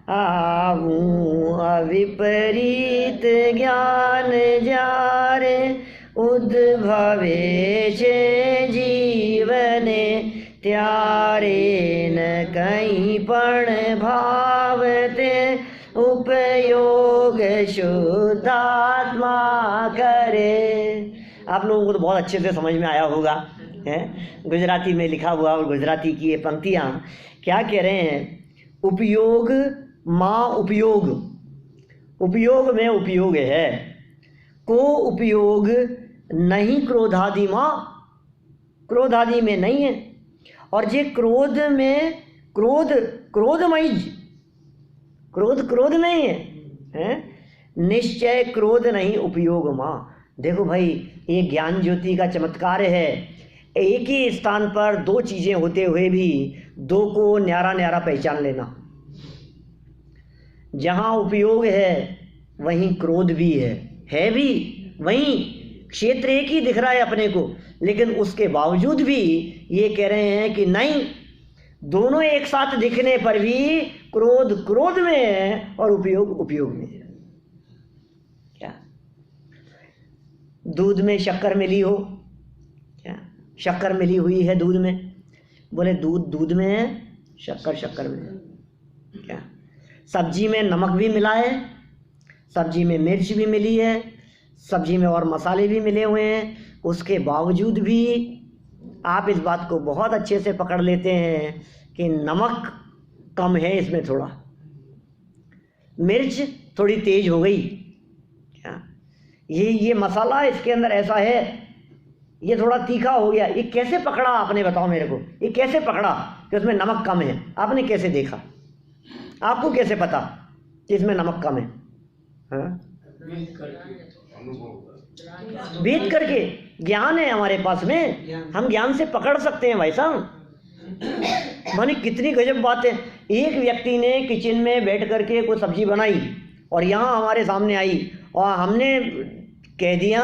आवूं अविपरीत ज्ञान जारे उद्भवे छे जीवने त्यारे न कहीं पण भावते उपयोग शुद्धात्मा करे। आप लोगों को तो बहुत अच्छे से समझ में आया होगा है, गुजराती में लिखा हुआ और गुजराती की ये पंक्तियाँ क्या कह रहे हैं। उपयोग माँ उपयोग, उपयोग में उपयोग है, को उपयोग नहीं क्रोधादि माँ, क्रोधादि में नहीं है। और जे क्रोध में क्रोध क्रोधमयी, क्रोध क्रोध नहीं है, निश्चय क्रोध नहीं उपयोग माँ। देखो भाई ये ज्ञान ज्योति का चमत्कार है, एक ही स्थान पर दो चीजें होते हुए भी दो को न्यारा न्यारा पहचान लेना। जहाँ उपयोग है वहीं क्रोध भी है भी वहीं क्षेत्र एक ही दिख रहा है अपने को, लेकिन उसके बावजूद भी ये कह रहे हैं कि नहीं, दोनों एक साथ दिखने पर भी क्रोध क्रोध में है और उपयोग उपयोग में है। क्या दूध में शक्कर मिली हो, क्या शक्कर मिली हुई है दूध में, बोले दूध दूध में है, शक्कर शक्कर में है। क्या सब्जी में नमक भी मिला है, सब्जी में मिर्च भी मिली है, सब्जी में और मसाले भी मिले हुए हैं, उसके बावजूद भी आप इस बात को बहुत अच्छे से पकड़ लेते हैं कि नमक कम है इसमें, थोड़ा मिर्च थोड़ी तेज हो गई, क्या ये मसाला इसके अंदर ऐसा है, ये थोड़ा तीखा हो गया। ये कैसे पकड़ा आपने, बताओ मेरे को, ये कैसे पकड़ा कि उसमें नमक कम है? आपने कैसे देखा? आपको कैसे पता कि इसमें नमक कम है? हाँ? बीत करके ज्ञान है हमारे पास में, हम ज्ञान से पकड़ सकते हैं भाई साहब। माने कितनी गजब बात है। एक व्यक्ति ने किचन में बैठ करके कोई सब्जी बनाई और यहाँ हमारे सामने आई और हमने कह दिया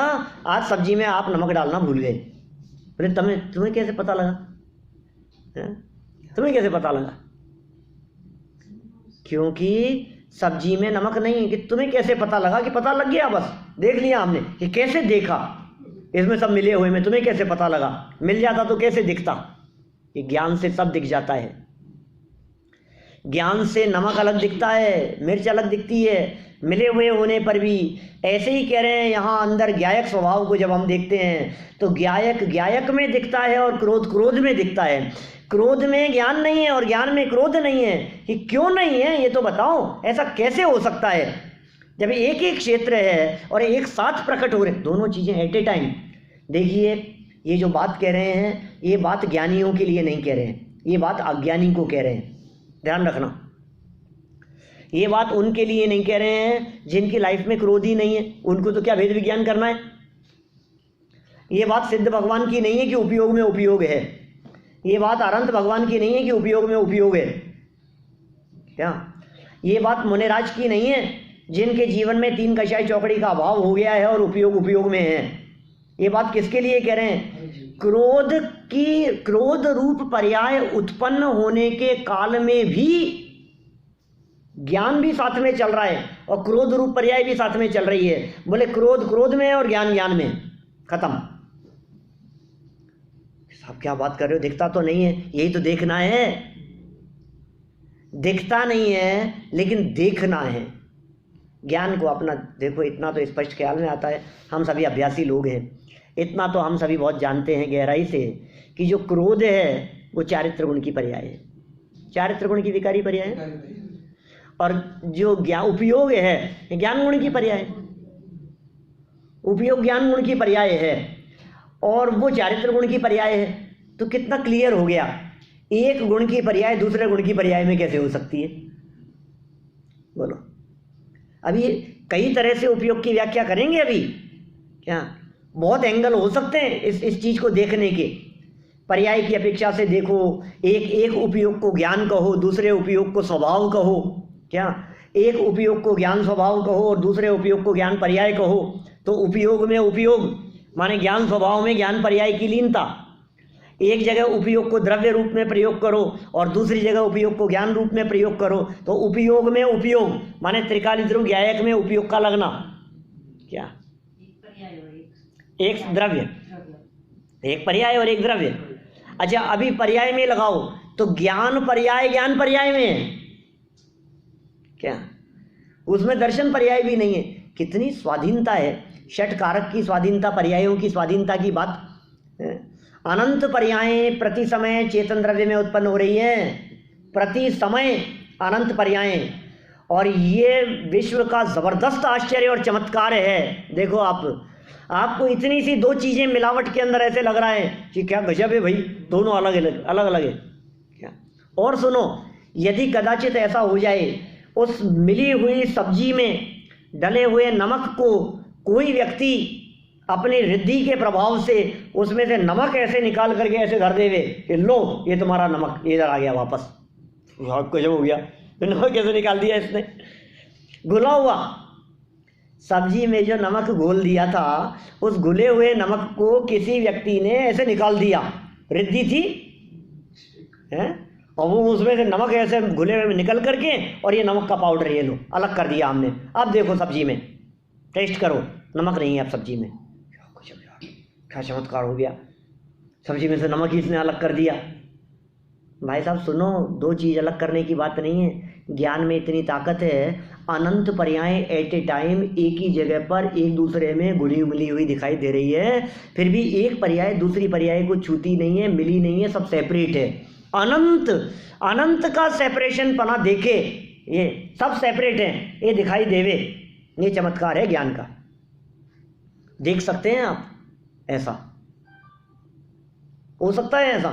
आज सब्जी में आप नमक डालना भूल गए। बोले तुम्हें कैसे पता लगा? तुम्हें कैसे पता लगा? क्योंकि सब्जी में नमक नहीं है। कि तुम्हें कैसे पता लगा? कि पता लग गया, बस देख लिया हमने। कि कैसे देखा? इसमें सब मिले हुए में तुम्हें कैसे पता लगा? मिल जाता तो कैसे दिखता? ये ज्ञान से सब दिख जाता है। ज्ञान से नमक अलग दिखता है, मिर्च अलग दिखती है, मिले हुए होने पर भी। ऐसे ही कह रहे हैं यहाँ अंदर ज्ञायक स्वभाव को जब हम देखते हैं तो ज्ञायक ज्ञायक में दिखता है और क्रोध क्रोध में दिखता है। क्रोध में ज्ञान नहीं है और ज्ञान में क्रोध नहीं है। कि क्यों नहीं है ये तो बताओ, ऐसा कैसे हो सकता है जब एक एक क्षेत्र है और एक साथ प्रकट हो रहे दोनों चीजें एट ए टाइम। देखिए ये जो बात कह रहे हैं ये बात ज्ञानियों के लिए नहीं कह रहे हैं, ये बात अज्ञानी को कह रहे हैं, ध्यान रखना। ये बात उनके लिए नहीं कह रहे हैं जिनकी लाइफ में क्रोध ही नहीं है, उनको तो क्या भेद विज्ञान करना है। ये बात सिद्ध भगवान की नहीं है कि उपयोग में उपयोग है, ये बात अनंत भगवान की नहीं है कि उपयोग में उपयोग है। क्या ये बात मुनिराज की नहीं है जिनके जीवन में तीन कषाय चौकड़ी का अभाव हो गया है और उपयोग उपयोग में है। ये बात किसके लिए कह रहे हैं? क्रोध रूप पर्याय उत्पन्न होने के काल में भी ज्ञान भी साथ में चल रहा है और क्रोध रूप पर्याय भी साथ में चल रही है। बोले क्रोध क्रोध में और ज्ञान ज्ञान में, खत्म। आप क्या बात कर रहे हो? दिखता तो नहीं है, यही तो देखना है। दिखता नहीं है लेकिन देखना है। ज्ञान को अपना देखो, इतना तो स्पष्ट ख्याल में आता है, हम सभी अभ्यासी लोग हैं, इतना तो हम सभी बहुत जानते हैं गहराई से कि जो क्रोध है वो चारित्र गुण की पर्याय है, चारित्र गुण की विकारी पर्याय है। और जो ज्ञान उपयोग है ज्ञान गुण की पर्याय, उपयोग ज्ञान गुण की पर्याय है और वो चारित्र गुण की पर्याय है। तो कितना क्लियर हो गया। एक गुण की पर्याय दूसरे गुण की पर्याय में कैसे हो सकती है? बोलो। अभी कई तरह से उपयोग की व्याख्या करेंगे अभी, क्या बहुत एंगल हो सकते हैं इस चीज को देखने के। पर्याय की अपेक्षा से देखो, एक उपयोग को ज्ञान कहो, दूसरे उपयोग को स्वभाव कहो, क्या एक उपयोग को ज्ञान स्वभाव कहो और दूसरे उपयोग को ज्ञान पर्याय कहो। तो उपयोग में उपयोग माने ज्ञान स्वभाव में ज्ञान पर्याय की लीनता। एक जगह उपयोग को द्रव्य रूप में प्रयोग करो और दूसरी जगह उपयोग को ज्ञान रूप में प्रयोग करो, तो उपयोग में उपयोग माने त्रिकाली ध्रुव ज्ञायक में उपयोग का लगना, क्या एक द्रव्य, एक पर्याय और एक द्रव्य। अच्छा, अभी पर्याय में लगाओ तो ज्ञान पर्याय में है, क्या उसमें दर्शन पर्याय भी नहीं है। कितनी स्वाधीनता है, षट कारक की स्वाधीनता, पर्यायों की स्वाधीनता की बात है। अनंत पर्यायें प्रति समय चेतन द्रव्य में उत्पन्न हो रही हैं, प्रति समय अनंत पर्यायें, और ये विश्व का जबरदस्त आश्चर्य और चमत्कार है। देखो आपको इतनी सी दो चीजें मिलावट के अंदर ऐसे लग रहा है कि क्या गजब है भाई, दोनों अलग अलग है क्या। और सुनो, यदि कदाचित ऐसा हो जाए उस मिली हुई सब्जी में डले हुए नमक को कोई व्यक्ति अपनी रिद्धि के प्रभाव से उसमें से नमक ऐसे निकाल करके ऐसे धर देवे कि लो ये तुम्हारा नमक, ये इधर आ गया वापस, गजब हो गया, नमक कैसे निकाल दिया इसने, घुला हुआ सब्जी में जो नमक घोल दिया था, उस घुले हुए नमक को किसी व्यक्ति ने ऐसे निकाल दिया, रिद्धि थी हैं, और वो उसमें से नमक ऐसे घुले हुए में निकल करके, और ये नमक का पाउडर ये लो अलग कर दिया हमने, अब देखो सब्जी में टेस्ट करो, नमक नहीं है अब सब्जी में। क्या चमत्कार हो गया, सब्जी में से नमक ही इसने अलग कर दिया। भाई साहब सुनो, दो चीज अलग करने की बात नहीं है, ज्ञान में इतनी ताकत है। अनंत पर्यायें एट ए टाइम एक ही जगह पर एक दूसरे में घुली मिली हुई दिखाई दे रही है, फिर भी एक पर्याय दूसरी पर्याय को छूती नहीं है, मिली नहीं है, सब सेपरेट है। अनंत का सेपरेशन पना देखे, ये सब सेपरेट है, ये दिखाई देवे, ये चमत्कार है ज्ञान का। देख सकते हैं आप, ऐसा हो सकता है ऐसा।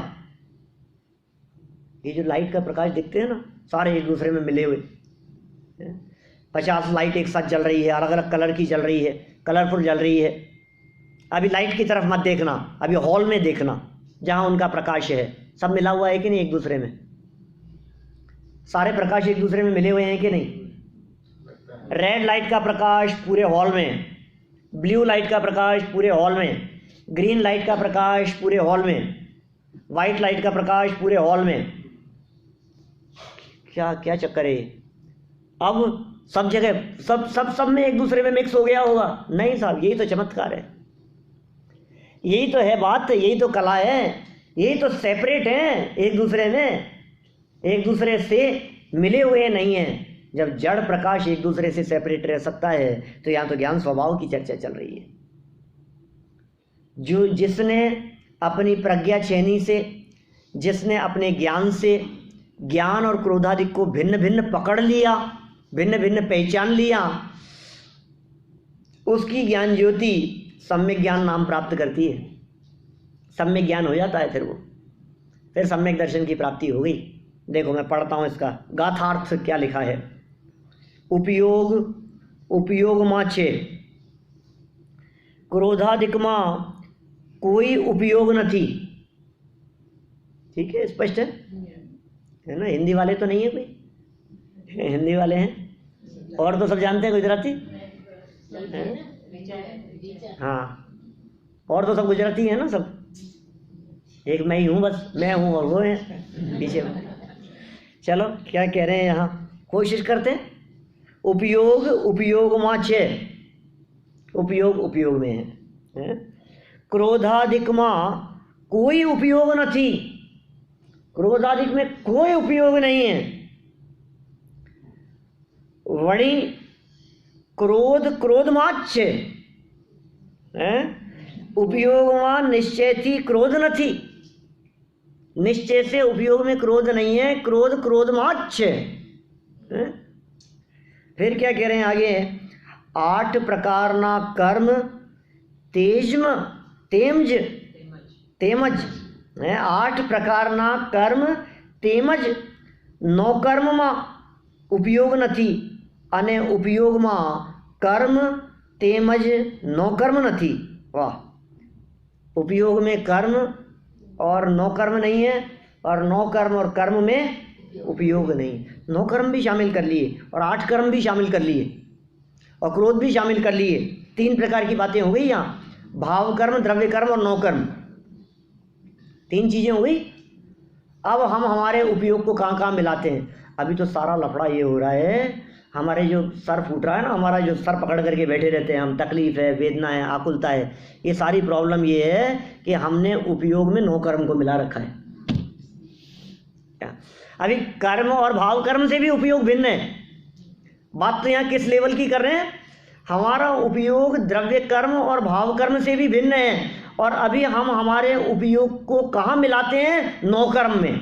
ये जो लाइट का प्रकाश दिखते हैं ना, सारे एक दूसरे में मिले हुए, 50 लाइट एक साथ जल रही है, अलग अलग कलर की जल रही है, कलरफुल जल रही है। अभी लाइट की तरफ मत देखना, अभी हॉल में देखना जहां उनका प्रकाश है, सब मिला हुआ है कि नहीं एक दूसरे में, सारे प्रकाश एक दूसरे में मिले हुए हैं कि नहीं। रेड लाइट का प्रकाश पूरे हॉल में, ब्लू लाइट का प्रकाश पूरे हॉल में, ग्रीन लाइट का प्रकाश पूरे हॉल में, वाइट लाइट का प्रकाश पूरे हॉल में। क्या क्या चक्कर है। अब सब जगह सब में एक दूसरे में मिक्स हो गया होगा, नहीं साहब, यही तो चमत्कार है, यही तो है बात, यही तो कला है, यही तो सेपरेट है एक दूसरे में, एक दूसरे से मिले हुए नहीं हैं। जब जड़ प्रकाश एक दूसरे से सेपरेट रह सकता है तो यहाँ तो ज्ञान स्वभाव की चर्चा चल रही है। जिसने अपनी प्रज्ञा चैनी से, जिसने अपने ज्ञान से ज्ञान और क्रोधादिक को भिन्न भिन्न पकड़ लिया, भिन्न भिन्न पहचान लिया, उसकी ज्ञान ज्योति सम्यक ज्ञान नाम प्राप्त करती है। सम्यक ज्ञान हो जाता है, फिर सम्यक दर्शन की प्राप्ति हो गई। देखो मैं पढ़ता हूँ इसका गाथार्थ क्या लिखा है। उपयोग माँ छे, क्रोधादिक माँ कोई उपयोग न थी। ठीक है, स्पष्ट है ना। हिंदी वाले तो नहीं है कोई, हिंदी वाले हैं, और तो सब जानते हैं गुजराती, हाँ, और तो सब गुजराती है ना सब, एक मैं ही हूँ बस, मैं हूँ और वो है पीछे में। चलो क्या कह रहे हैं यहाँ, कोशिश करते हैं। उपयोग माँ छे, उपयोग में है। क्रोधादिक माँ कोई उपयोग न थी, क्रोधादिक में कोई उपयोग नहीं है। वणी क्रोध माच्य है, उपयोग माँ निश्चय थी, क्रोध न थी। निश्चय से उपयोग में क्रोध नहीं है, क्रोध माच्य है। फिर क्या कह रहे हैं आगे, 8 प्रकारना कर्म तेमज है। 8 प्रकारना कर्म તેમજ નોકર્મમાં ઉપયોગ નથી અને ઉપયોગમાં કર્મ તેમજ नौकर्म નથી। वाह, उपयोग में कर्म और नौकर्म नहीं है, और नौकर्म और कर्म में उपयोग नहीं। नौकर्म भी शामिल कर लिए और 8 कर्म भी शामिल कर लिए और क्रोध भी शामिल कर लिए। 3 प्रकार की बातें हो गई यहाँ, भाव कर्म, द्रव्य कर्म और नौकर्म, 3 चीजें हो गई। अब हम हमारे उपयोग को कहाँ कहाँ मिलाते हैं। अभी तो सारा लफड़ा ये हो रहा है, हमारे जो सर फूट रहा है ना, हमारा जो सर पकड़ करके बैठे रहते हैं हम, तकलीफ है, वेदना है, आकुलता है, ये सारी प्रॉब्लम ये है कि हमने उपयोग में नौकर्म को मिला रखा है। अभी कर्म और भाव कर्म से भी उपयोग भिन्न है। बात तो यहाँ किस लेवल की कर रहे हैं, हमारा उपयोग द्रव्य कर्म और भाव कर्म से भी भिन्न है, और अभी हम हमारे उपयोग को कहाँ मिलाते हैं, नौकर्म में।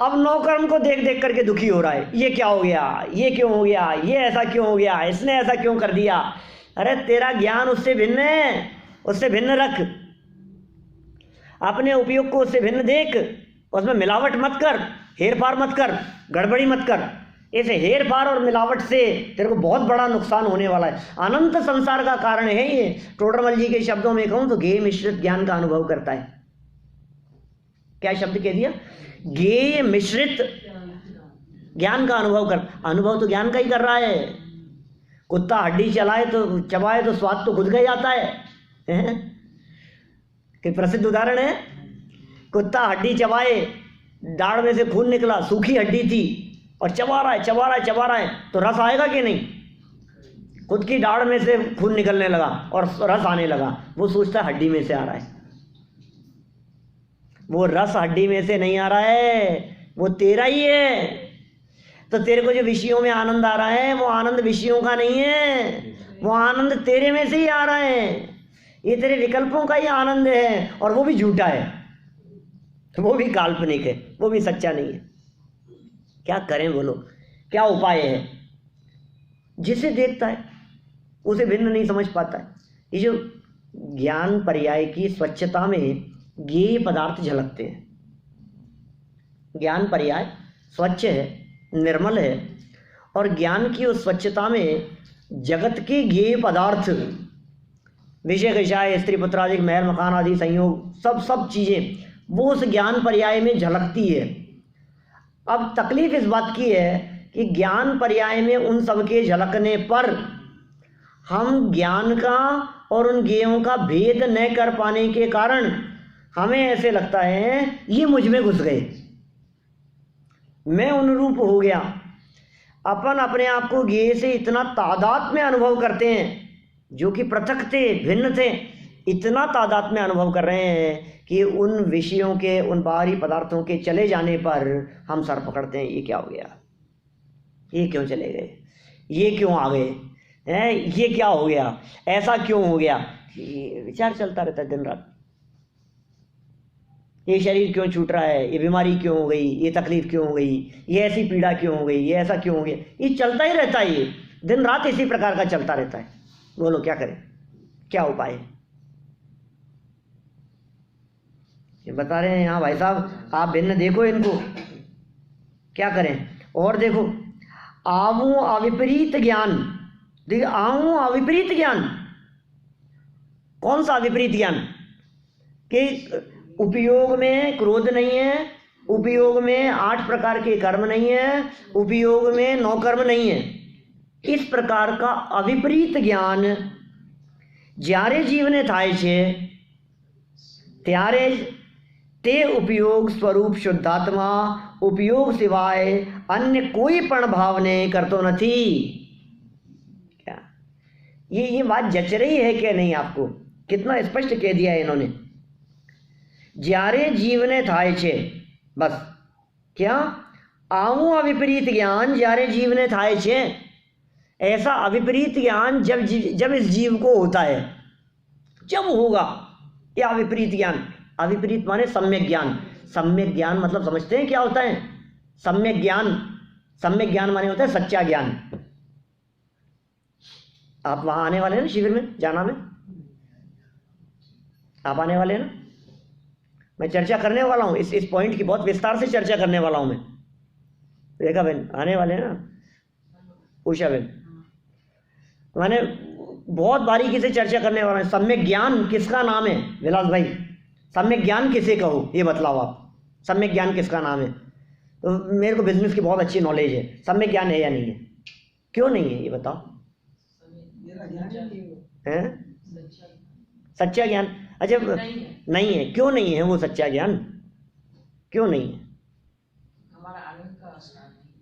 अब नौकर्म को देख देख करके दुखी हो रहा है, ये क्या हो गया, ये क्यों हो गया, ये ऐसा क्यों हो गया, इसने ऐसा क्यों कर दिया। अरे तेरा ज्ञान उससे भिन्न है, उससे भिन्न रख, अपने उपयोग को उससे भिन्न देख, उसमें मिलावट मत कर, हेर फार मत कर, गड़बड़ी मत कर। ऐसे हेर फार और मिलावट से तेरे को बहुत बड़ा नुकसान होने वाला है। अनंत संसार का कारण है ये। टोडरमल जी के शब्दों में कहूं तो गेय मिश्रित ज्ञान का अनुभव करता है। क्या शब्द कह दिया, गेय मिश्रित ज्ञान का अनुभव कर। अनुभव तो ज्ञान का ही कर रहा है। कुत्ता हड्डी चलाए तो चबाए तो स्वाद तो खुद का ही आता है। कि प्रसिद्ध उदाहरण है, कुत्ता हड्डी चबाए, दाढ़ में से खून निकला, सूखी हड्डी थी, और चबा रहा है चबा रहा है चबा रहा है, तो रस आएगा कि नहीं। खुद की दाढ़ में से खून निकलने लगा और रस आने लगा, वो सोचता है हड्डी में से आ रहा है। वो रस हड्डी में से नहीं आ रहा है, वो तेरा ही है। तो तेरे को जो विषयों में आनंद आ रहा है, वो आनंद विषयों का नहीं है, वो आनंद तेरे में से ही आ रहा है। ये तेरे विकल्पों का ही आनंद है, और वो भी झूठा है, वो भी काल्पनिक है, वो भी सच्चा नहीं है। क्या करें बोलो, क्या उपाय है। जिसे देखता है उसे भिन्न नहीं समझ पाता है। ये जो ज्ञान पर्याय की स्वच्छता में गेय पदार्थ झलकते हैं। ज्ञान पर्याय स्वच्छ है, निर्मल है, और ज्ञान की उस स्वच्छता में जगत के गेय पदार्थ, विषय विषय, स्त्री पुत्र आदि, महल मकान आदि संयोग, सब चीजें वो उस ज्ञान पर्याय में झलकती है। अब तकलीफ इस बात की है कि ज्ञान पर्याय में उन सब के झलकने पर हम ज्ञान का और उन गेयों का भेद न कर पाने के कारण हमें ऐसे लगता है ये मुझ में घुस गए, मैं उनरूप हो गया। अपन अपने आप को गेय से इतना तादाद में अनुभव करते हैं, जो कि पृथक थे, भिन्न थे, इतना तादाद में अनुभव कर रहे हैं कि उन विषयों के, उन बाहरी पदार्थों के चले जाने पर हम सर पकड़ते हैं, ये क्या हो गया, ये क्यों चले गए, ये क्यों आ गए हैं, ये क्या हो गया, ऐसा क्यों हो गया। ये विचार चलता रहता है दिन रात। ये शरीर क्यों छूट रहा है, ये बीमारी क्यों हो गई, ये तकलीफ क्यों हो गई, ये ऐसी पीड़ा क्यों हो गई, ये ऐसा क्यों हो गया। ये चलता ही रहता है, ये दिन रात इसी प्रकार का चलता रहता है। बोलो क्या करें, क्या उपाय है। ये बता रहे हैं यहाँ भाई साहब, आप भिन्न देखो इनको, क्या करें। और देखो, आवू अविपरीत ज्ञान, देखिए आवू अविपरीत ज्ञान, कौन सा विपरीत ज्ञान, कि उपयोग में क्रोध नहीं है, उपयोग में 8 प्रकार के कर्म नहीं है, उपयोग में 9 कर्म नहीं है। इस प्रकार का अविपरीत ज्ञान જ્યારે જીવને થાય છે ત્યારે જ તે ઉપયોગ સ્વરૂપ શુદ્ધાત્મા उपयोग सिवाय अन्य कोई पण भाव ने करतो નથી। क्या ये बात जच रही है क्या नहीं आपको, कितना स्पष्ट कह दिया है इन्होंने। જ્યારે जीवने थाय छे, बस क्या आवू अविपरीत ज्ञान જ્યારે जीवने थाय छे। ऐसा अविपरीत ज्ञान जब इस जीव को होता है, जब होगा ये अविपरीत ज्ञान। अविपरीत माने सम्यक ज्ञान। सम्यक ज्ञान मतलब समझते हैं क्या होता है सम्यक ज्ञान। सम्यक ज्ञान माने होता है सच्चा ज्ञान। आप वहां आने वाले हैं ना शिविर में, जाना में आप आने वाले हैं ना, मैं चर्चा करने वाला हूँ, इस पॉइंट की बहुत विस्तार से चर्चा करने वाला हूँ मैं। रेखा बहन आने वाले हैं ना, उषा बहन, मैंने बहुत बारीकी से चर्चा करने वाला हूँ। सम्यक ज्ञान किसका नाम है विलास भाई? सम्यक ज्ञान किसे कहो ये बतलाओ आप, सम्यक ज्ञान किसका नाम है? तो मेरे को बिजनेस की बहुत अच्छी नॉलेज है, सम्यक ज्ञान है या नहीं है? क्यों नहीं है ये बताओ? है सच्चा ज्ञान? अच्छा नहीं है, क्यों नहीं है वो सच्चा ज्ञान? क्यों नहीं है?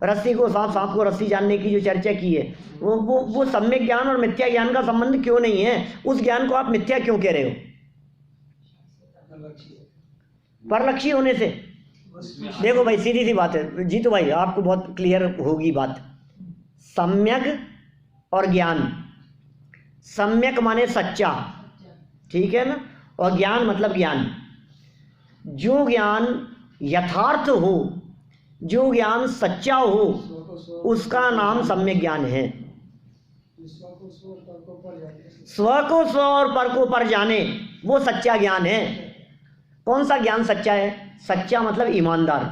रस्सी को सांप, सांप को रस्सी जानने की जो चर्चा की है, वो सम्यक ज्ञान और मिथ्या ज्ञान का संबंध क्यों नहीं है? उस ज्ञान को आप मिथ्या क्यों कह रहे हो? परलक्षी होने से। देखो भाई सीधी सी बात है जीतू भाई, आपको बहुत क्लियर होगी बात। सम्यक और ज्ञान, सम्यक माने सच्चा, ठीक है ना, और ज्ञान मतलब ज्ञान। जो ज्ञान यथार्थ हो, जो ज्ञान सच्चा हो, उसका नाम सम्यक ज्ञान है। स्व को स्व और पर को पर जाने, वो सच्चा ज्ञान है। कौन सा ज्ञान सच्चा है? सच्चा मतलब ईमानदार।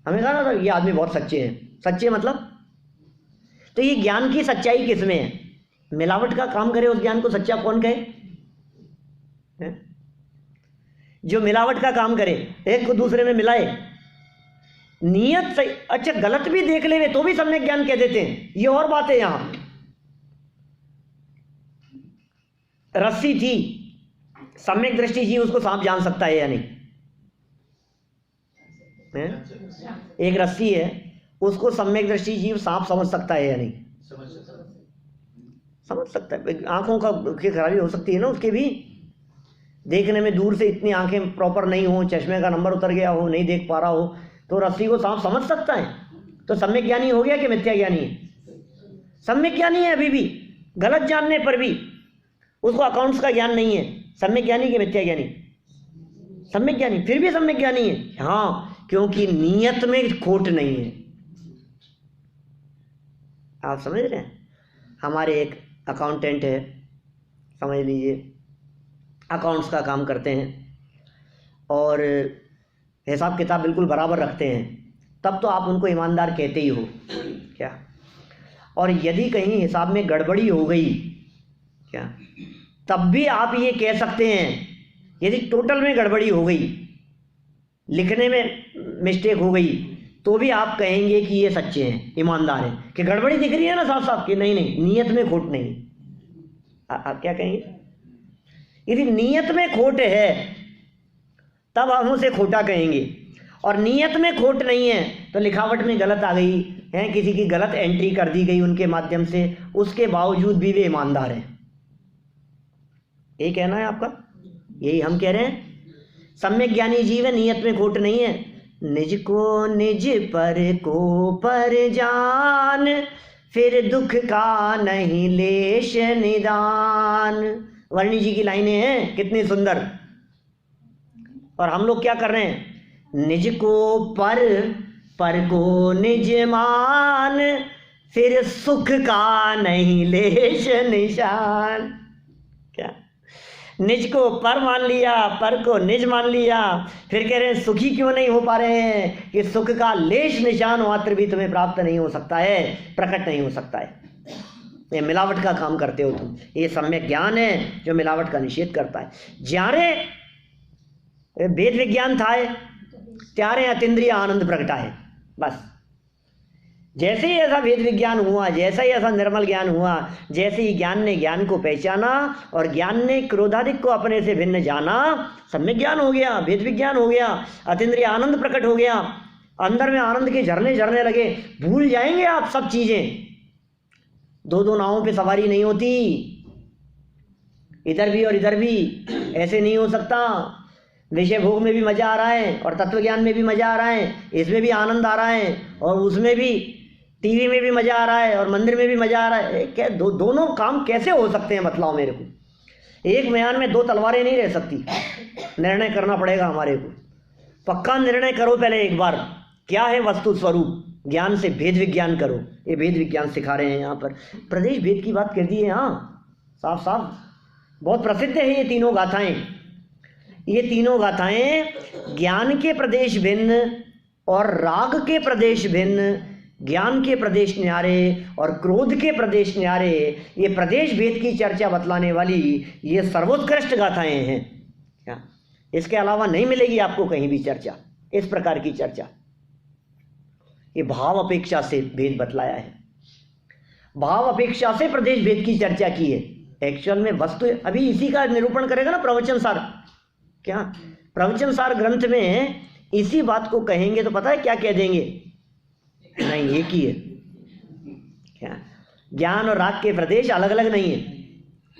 हमें कहा ना ये आदमी बहुत सच्चे हैं, सच्चे मतलब, तो ये ज्ञान की सच्चाई किसमें है? मिलावट का काम करे उस ज्ञान को सच्चा कौन कहे? जो मिलावट का काम करे, एक को दूसरे में मिलाए, नियत सही, अच्छा गलत भी देख ले तो भी सम्यक ज्ञान कह देते हैं। ये और बात है। यहां रस्सी थी, सम्यक दृष्टि जी उसको सांप जान सकता है या नहीं? एक रस्सी है, उसको सम्यक दृष्टि जीव सांप समझ सकता है या नहीं? समझ सकता है। आंखों का खराबी हो सकती है ना उसके भी, देखने में दूर से इतनी आंखें प्रॉपर नहीं हो, चश्मे का नंबर उतर गया हो, नहीं देख पा रहा हो, तो रस्सी को सांप समझ सकता है। तो सम्यक ज्ञानी हो गया कि मिथ्या ज्ञानी है? सम्यक ज्ञानी है अभी भी, गलत जानने पर भी। उसको अकाउंट्स का ज्ञान नहीं है, सम्यक ज्ञानी कि मिथ्या ज्ञानी? सम्यक ज्ञानी, फिर भी सम्यक ज्ञानी है। हाँ, क्योंकि नियत में खोट नहीं है। आप समझ रहे हैं? हमारे एक अकाउंटेंट है, समझ लीजिए अकाउंट्स का काम करते हैं और हिसाब किताब बिल्कुल बराबर रखते हैं, तब तो आप उनको ईमानदार कहते ही हो क्या? और यदि कहीं हिसाब में गड़बड़ी हो गई क्या, तब भी आप ये कह सकते हैं। यदि टोटल में गड़बड़ी हो गई, लिखने में मिस्टेक हो गई, तो भी आप कहेंगे कि ये सच्चे हैं, ईमानदार हैं। कि गड़बड़ी दिख रही है ना साफ साफ कि नहीं नहीं नियत में खोट नहीं, आप क्या कहेंगे? यदि नियत में खोट है तब हम उसे खोटा कहेंगे, और नियत में खोट नहीं है तो लिखावट में गलत आ गई है, किसी की गलत एंट्री कर दी गई उनके माध्यम से, उसके बावजूद भी वे ईमानदार हैं। यही कहना है आपका? यही हम कह रहे हैं। सम्यक ज्ञानी जीव है, नियत में खोट नहीं है। निज को निज पर को पर जान, फिर दुख का नहीं लेश निदान। वर्णी जी की लाइनें हैं कितनी सुंदर। और हम लोग क्या कर रहे हैं? निज को पर को निज मान, फिर सुख का नहीं लेश निशान। क्या? निज को पर मान लिया, पर को निज मान लिया, फिर कह रहे हैं सुखी क्यों नहीं हो पा रहे हैं? कि सुख का लेश निशान मात्र भी तुम्हें प्राप्त नहीं हो सकता है, प्रकट नहीं हो सकता है। ये मिलावट का काम करते हो तुम। ये सम्यक ज्ञान है जो मिलावट का निषेध करता है। ज्यारे वेद विज्ञान था त्यारे अतीन्द्रिय आनंद प्रगटा है। बस जैसे ही ऐसा वेद विज्ञान हुआ, जैसा ही ऐसा निर्मल ज्ञान हुआ, जैसे ही ज्ञान ने ज्ञान को पहचाना और ज्ञान ने क्रोधादिक को अपने से भिन्न जाना, सम्यक ज्ञान हो गया, वेद विज्ञान हो गया, अतीन्द्रिय आनंद प्रकट हो गया, अंदर में आनंद के झरने झरने लगे। भूल जाएंगे आप सब चीजें। दो दो नावों पे सवारी नहीं होती, इधर भी और इधर भी, ऐसे नहीं हो सकता। विषय भोग में भी मजा आ रहा है और तत्व ज्ञान में भी मजा आ रहा है, इसमें भी आनंद आ रहा है और उसमें भी, टीवी में भी मजा आ रहा है और मंदिर में भी मजा आ रहा है। क्या दोनों काम कैसे हो सकते हैं बतलाओ मेरे को? एक म्यान में दो तलवारें नहीं रह सकती। निर्णय करना पड़ेगा हमारे को, पक्का निर्णय करो पहले एक बार, क्या है वस्तु स्वरूप। ज्ञान से भेद विज्ञान करो। ये भेद विज्ञान सिखा रहे हैं यहाँ पर। प्रदेश भेद की बात कर दी है। हाँ, साफ साफ बहुत प्रसिद्ध है ये तीनों गाथाएं। ये तीनों गाथाएं ज्ञान के प्रदेश भिन्न और राग के प्रदेश भिन्न, ज्ञान के प्रदेश न्यारे और क्रोध के प्रदेश न्यारे, ये प्रदेश भेद की चर्चा बतलाने वाली ये सर्वोत्कृष्ट गाथाएं हैं। क्या इसके अलावा नहीं मिलेगी आपको कहीं भी चर्चा, इस प्रकार की चर्चा। ये भाव अपेक्षा से भेद बतलाया है, भाव अपेक्षा से प्रदेश भेद की चर्चा की है। एक्चुअल में वस्तु अभी इसी का निरूपण करेगा ना प्रवचन सार। क्या प्रवचन सार ग्रंथ में इसी बात को कहेंगे तो पता है क्या कह देंगे? नहीं, एक ही है। क्या ज्ञान और राग के प्रदेश अलग अलग नहीं है,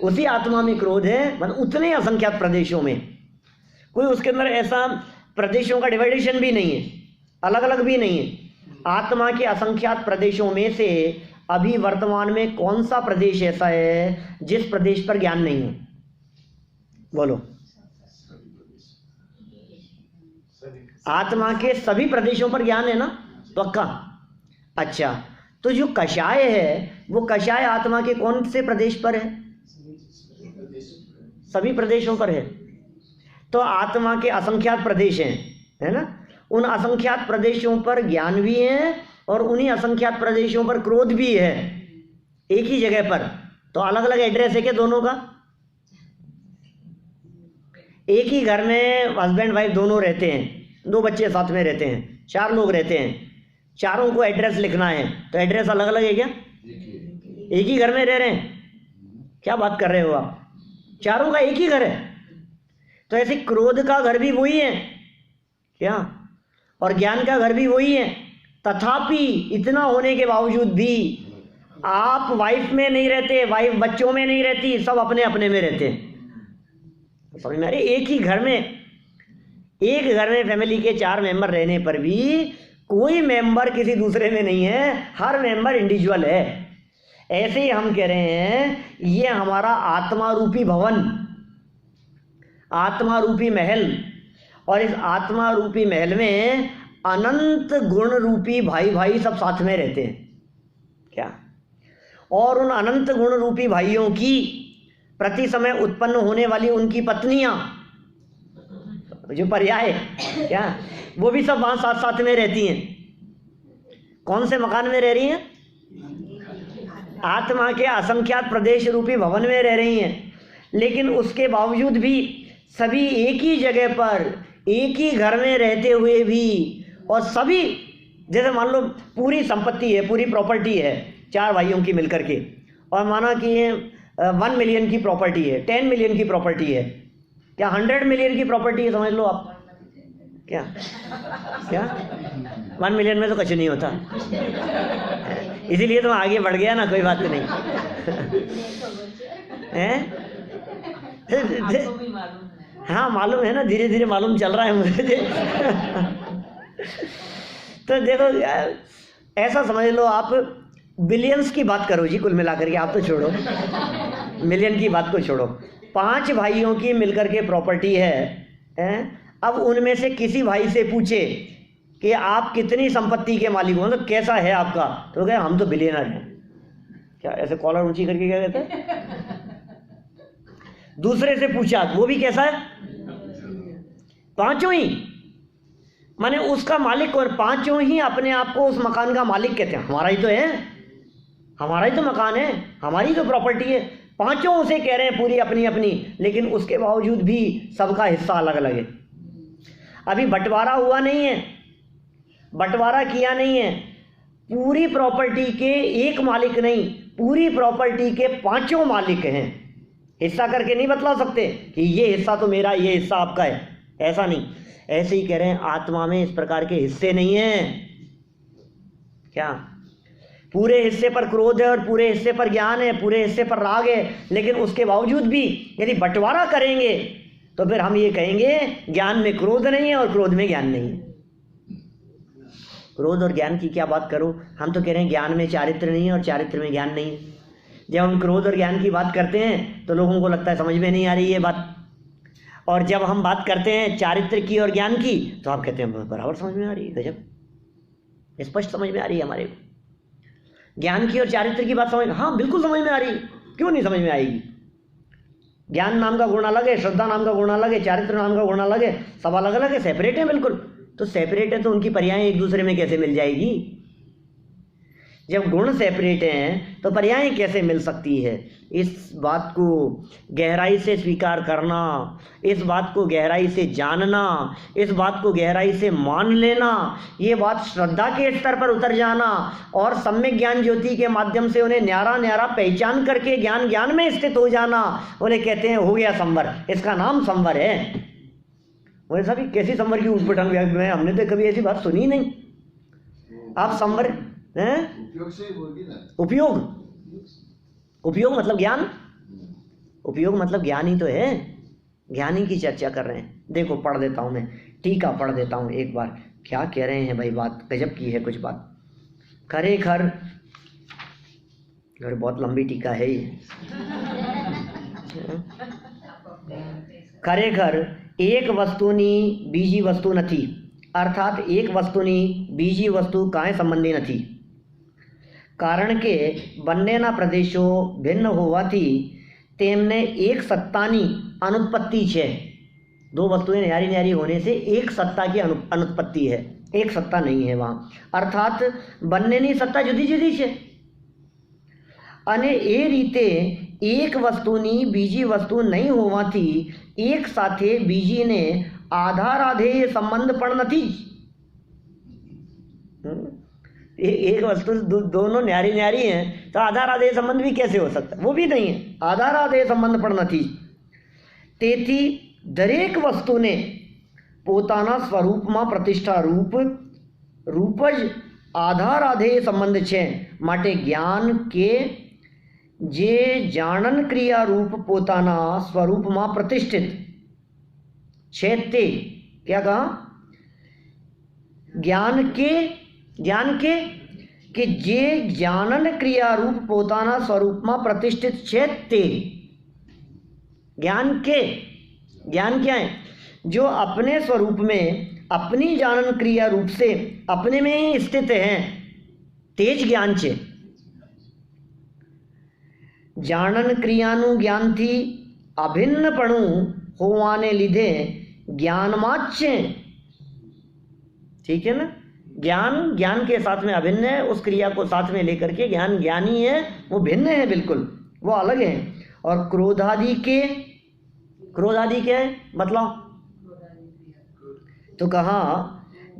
उसी आत्मा में क्रोध है, मतलब उतने असंख्यात प्रदेशों में, कोई उसके अंदर ऐसा प्रदेशों का डिवाइडेशन भी नहीं है, अलग अलग भी नहीं है। आत्मा के असंख्यात प्रदेशों में से अभी वर्तमान में कौन सा प्रदेश ऐसा है जिस प्रदेश पर ज्ञान नहीं है? बोलो। आत्मा के सभी प्रदेशों पर ज्ञान है ना, पक्का? अच्छा, तो जो कषाय है वो कषाय आत्मा के कौन से प्रदेश पर है? सभी प्रदेशों पर है। तो आत्मा के असंख्यात प्रदेश हैं, है ना? उन असंख्यात प्रदेशों पर ज्ञान भी है और उन्हीं असंख्यात प्रदेशों पर क्रोध भी है, एक ही जगह पर। तो अलग अलग एड्रेस है क्या दोनों का? एक ही घर में हस्बैंड वाइफ दोनों रहते हैं, 2 बच्चे साथ में रहते हैं, 4 लोग रहते हैं, चारों को एड्रेस लिखना है, तो एड्रेस अलग अलग है क्या? एक ही घर में रह रहे हैं। क्या बात कर रहे हो आप? चारों का एक ही घर है। तो ऐसे क्रोध का घर भी वही है क्या, और ज्ञान का घर भी वही है। तथापि इतना होने के बावजूद भी आप वाइफ में नहीं रहते, वाइफ बच्चों में नहीं रहती, सब अपने अपने में रहते हैं। समझ में आ रही? एक ही घर में, एक घर में फैमिली के 4 मेंबर रहने पर भी कोई मेंबर किसी दूसरे में नहीं है, हर मेंबर इंडिविजुअल है। ऐसे ही हम कह रहे हैं ये हमारा आत्मा रूपी भवन, आत्मा रूपी महल, और इस आत्मा रूपी महल में अनंत गुण रूपी भाई भाई सब साथ में रहते हैं। क्या? और उन अनंत गुण रूपी भाइयों की प्रति समय उत्पन्न होने वाली उनकी पत्नियां, जो पर्याय, क्या वो भी सब वहां साथ साथ में रहती हैं। कौन से मकान में रह रही हैं? आत्मा के असंख्यात प्रदेश रूपी भवन में रह रही हैं। लेकिन उसके बावजूद भी सभी एक ही जगह पर, एक ही घर में रहते हुए भी, और सभी जैसे मान लो पूरी संपत्ति है, पूरी प्रॉपर्टी है 4 भाइयों की मिलकर के, और माना कि ये 1 मिलियन की प्रॉपर्टी है, 10 मिलियन की प्रॉपर्टी है, क्या 100 मिलियन की प्रॉपर्टी है, समझ लो आप। क्या क्या 1 मिलियन में तो कुछ नहीं होता, इसीलिए तो आगे बढ़ गया ना, कोई बात नहीं है। हाँ मालूम है ना, धीरे धीरे मालूम चल रहा है मुझे। तो देखो ऐसा समझ लो, आप बिलियंस की बात करो जी, कुल मिलाकर के, आप तो छोड़ो मिलियन की बात को छोड़ो। 5 भाइयों की मिलकर के प्रॉपर्टी है। अब उनमें से किसी भाई से पूछे कि आप कितनी संपत्ति के मालिक हो, तो कैसा है आपका, तो कहे हम तो बिलियनर हैं। क्या ऐसे कॉलर ऊंची करके क्या कहते हैं? दूसरे से पूछा, वो भी कैसा है? 5 ही, माने उसका मालिक, और 5 ही अपने आप को उस मकान का मालिक कहते हैं। हमारा ही तो है, हमारा ही तो मकान है, हमारी तो प्रॉपर्टी है। 5 से कह रहे हैं पूरी अपनी अपनी, लेकिन उसके बावजूद भी सबका हिस्सा अलग अलग है। अभी बंटवारा हुआ नहीं है, बंटवारा किया नहीं है। पूरी प्रॉपर्टी के एक मालिक नहीं, पूरी प्रॉपर्टी के 5 मालिक हैं। हिस्सा करके नहीं बतला सकते कि ये हिस्सा तो मेरा, ये हिस्सा आपका है, ऐसा नहीं। ऐसे ही कह रहे हैं आत्मा में इस प्रकार के हिस्से नहीं हैं। क्या? पूरे हिस्से पर क्रोध है और पूरे हिस्से पर ज्ञान है, पूरे हिस्से पर राग है, लेकिन उसके बावजूद भी यदि बंटवारा करेंगे तो फिर हम ये कहेंगे ज्ञान में क्रोध नहीं है और क्रोध में ज्ञान नहीं है। क्रोध और ज्ञान की क्या बात करूं, हम तो कह रहे हैं ज्ञान में चारित्र नहीं है और चारित्र में ज्ञान नहीं है। जब हम क्रोध और ज्ञान की बात करते हैं तो लोगों को लगता है समझ में नहीं आ रही ये बात, और जब हम बात करते हैं चारित्र की और ज्ञान की तो आप कहते हैं बराबर समझ में आ रही है, गजब, स्पष्ट समझ में आ रही है हमारे को। ज्ञान की और चारित्र की बात समझ, हाँ बिल्कुल समझ में आ रही है, क्यों नहीं समझ में आएगी? ज्ञान नाम का गुण अलग है, श्रद्धा नाम का गुण अलग है, चारित्र नाम का गुण अलग है, सब अलग अलग है, सेपरेट है बिल्कुल। तो सेपरेट है तो उनकी पर्यायें एक दूसरे में कैसे मिल जाएगी? जब गुण सेपरेट हैं तो पर्यायें कैसे मिल सकती है? इस बात को गहराई से स्वीकार करना, इस बात को गहराई से जानना, इस बात को गहराई से मान लेना, ये बात श्रद्धा के स्तर पर उतर जाना और सम्यक ज्ञान ज्योति के माध्यम से उन्हें न्यारा न्यारा पहचान करके ज्ञान ज्ञान में स्थित हो जाना, उन्हें कहते हैं हो गया संवर। इसका नाम संवर है। बोले साहब कैसी संवर की उठपटांग में, हमने तो कभी ऐसी बात सुनी नहीं। आप संवर हैं? उपयोग से ही बोलिए ना। उपयोग मतलब ज्ञान, उपयोग मतलब ज्ञान ही तो है, ज्ञान ही की चर्चा कर रहे हैं। देखो पढ़ देता हूँ मैं, टीका पढ़ देता हूँ एक बार, क्या कह रहे हैं भाई, बात गजब की है कुछ बात। खरे खर, बहुत लंबी टीका है ये। खरेखर एक वस्तुनी बीजी वस्तु નથી, अर्थात एक वस्तुनी बीजी वस्तु कांय संबंधी નથી, કારણ કે બંનેના પ્રદેશો ભિન્ન હોવાથી તેમને એક સત્તાની अनुत्पत्ति છે। दो वस्तुएं न्यारी न्यारी होने से एक सत्ता की अनुत्पत्ति है, एक सत्ता नहीं है वहाँ, अर्थात બંનેની सत्ता जुदी जुदी છે। અને એ રીતે એક વસ્તુની બીજી વસ્તુ નહીં હોવાથી એક સાથે બીજીને આધારાધેય સંબંધ પણ નથી જ। एक वस्तु दोनों न्यारी न्यारी हैं तो आधाराधेय संबंध भी कैसे हो सकता है? वो भी नहीं है, आधाराधेय संबंध પણ નથી। તેથી દરેક વસ્તુને પોતાના સ્વરૂપમાં પ્રતિષ્ઠા રૂપ જ આધારાધેય સંબંધ છે। માટે જ્ઞાન કે જે જાણન ક્રિયા રૂપ પોતાના સ્વરૂપમાં પ્રતિષ્ઠિત છે તે, क्या कहा? ज्ञान के कि जे जानन क्रिया रूप पोताना स्वरूप में प्रतिष्ठित छे ते। ज्ञान के, ज्ञान क्या है? जो अपने स्वरूप में अपनी जानन क्रिया रूप से अपने में ही स्थित हैं, तेज ज्ञान छे। जानन क्रियानु ज्ञान थी अभिन्नपणु होवाने लीधे ज्ञानमा ज छे। ठीक है ना? ज्ञान ज्ञान के साथ में अभिन्न है, उस क्रिया को साथ में लेकर के ज्ञान ज्ञानी है, वो भिन्न है बिल्कुल, वो अलग है। और क्रोधादि के, क्रोधादि क्या है मतलब? तो कहा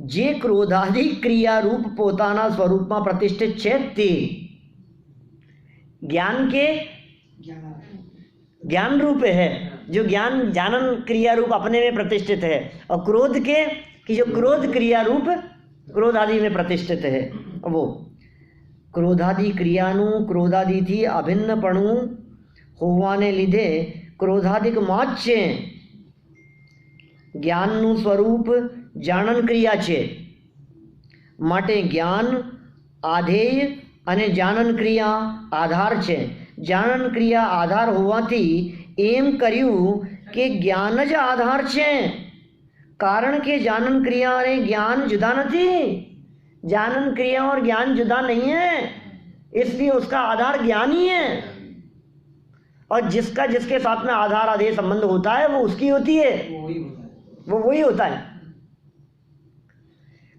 जे क्रोधादि क्रिया रूप पोताना स्वरूप में प्रतिष्ठित छे ते। ज्ञान के ज्ञान रूप है, जो ज्ञान जानन क्रिया रूप अपने में प्रतिष्ठित है, और क्रोध के कि जो क्रोध क्रिया रूप क्रोध आदि में प्रतिष्ठित है। वो क्रोधादि क्रियानु क्रोधादि थी अभिन्नपणु होवाने लीधे क्रोधादिक माच्य ज्ञाननु स्वरूप जानन क्रिया छे। माटे ज्ञान आधेय अने जानन क्रिया आधार छे। जानन क्रिया आधार होवाथी एम कर्यु के ज्ञान ज आधार छे, कारण के जानन क्रिया और ज्ञान जुदा नहीं। जानन क्रिया और ज्ञान जुदा नहीं है, इसलिए उसका आधार ज्ञान ही है। और जिसका जिसके साथ में आधार आधेय संबंध होता है वो उसकी होती है, वो वही होता है।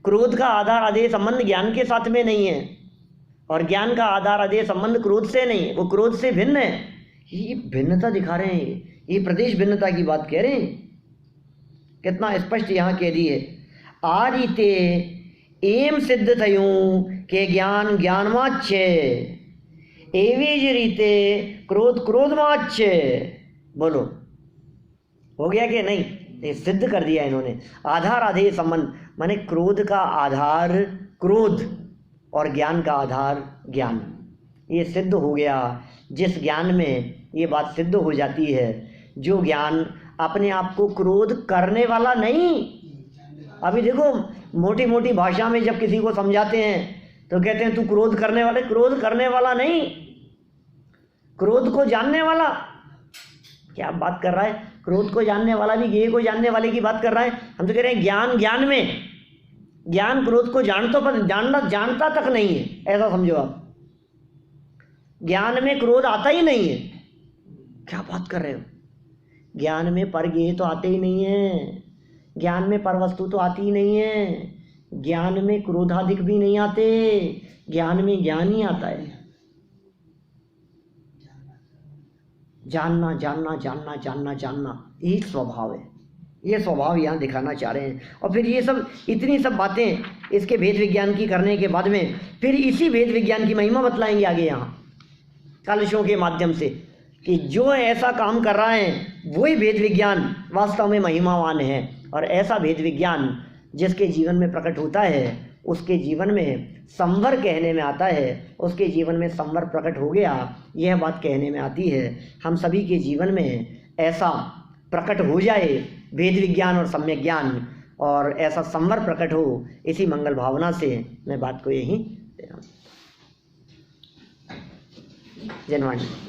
क्रोध का आधार आधेय संबंध ज्ञान के साथ में नहीं है, और ज्ञान का आधार आधेय संबंध क्रोध से नहीं, वो क्रोध से भिन्न है। ये भिन्नता दिखा रहे हैं, ये प्रदेश भिन्नता की बात कह रहे हैं। कितना स्पष्ट यहाँ कह दिए। आ रीते एम सिद्ध थयूं के ज्ञान ज्ञाનમાં જ છે, एवी ज रीते क्रोध क्रोधમાં જ છે। बोलो हो गया कि नहीं? ये सिद्ध कर दिया इन्होंने। आधार आधेय संबंध माने क्रोध का आधार क्रोध और ज्ञान का आधार ज्ञान, ये सिद्ध हो गया। जिस ज्ञान में ये बात सिद्ध हो जाती है, जो ज्ञान अपने आप को क्रोध करने वाला नहीं। अभी देखो मोटी मोटी भाषा में जब किसी को समझाते हैं तो कहते हैं तू क्रोध करने वाले, क्रोध करने वाला नहीं, क्रोध को जानने वाला। क्या बात कर रहा है? क्रोध को जानने वाला भी गेय को जानने वाले की बात कर रहा है। हम तो कह रहे हैं ज्ञान ज्ञान में, ज्ञान क्रोध को जानता तक नहीं है, ऐसा समझो आप। ज्ञान में क्रोध आता ही नहीं है। क्या बात कर रहे हो? ज्ञान में पर गेय तो आते ही नहीं है, ज्ञान में पर वस्तु तो आती ही नहीं है, ज्ञान में क्रोधाधिक भी नहीं आते, ज्ञान में ज्ञान ही आता है। जानना जानना जानना जानना जानना एक स्वभाव है, ये स्वभाव यहाँ दिखाना चाह रहे हैं। और फिर ये सब इतनी सब बातें इसके भेद विज्ञान की करने के बाद में फिर इसी भेद विज्ञान की महिमा बतलाएंगे आगे यहाँ कलशों के माध्यम से, कि जो ऐसा काम कर रहा है वही भेद विज्ञान वास्तव में महिमावान है। और ऐसा भेद विज्ञान जिसके जीवन में प्रकट होता है उसके जीवन में संवर कहने में आता है, उसके जीवन में संवर प्रकट हो गया, यह बात कहने में आती है। हम सभी के जीवन में ऐसा प्रकट हो जाए भेद विज्ञान और सम्यक ज्ञान, और ऐसा संवर प्रकट हो, इसी मंगल भावना से मैं बात को यहीं दे रहा हूँ। जय हनुमान जी।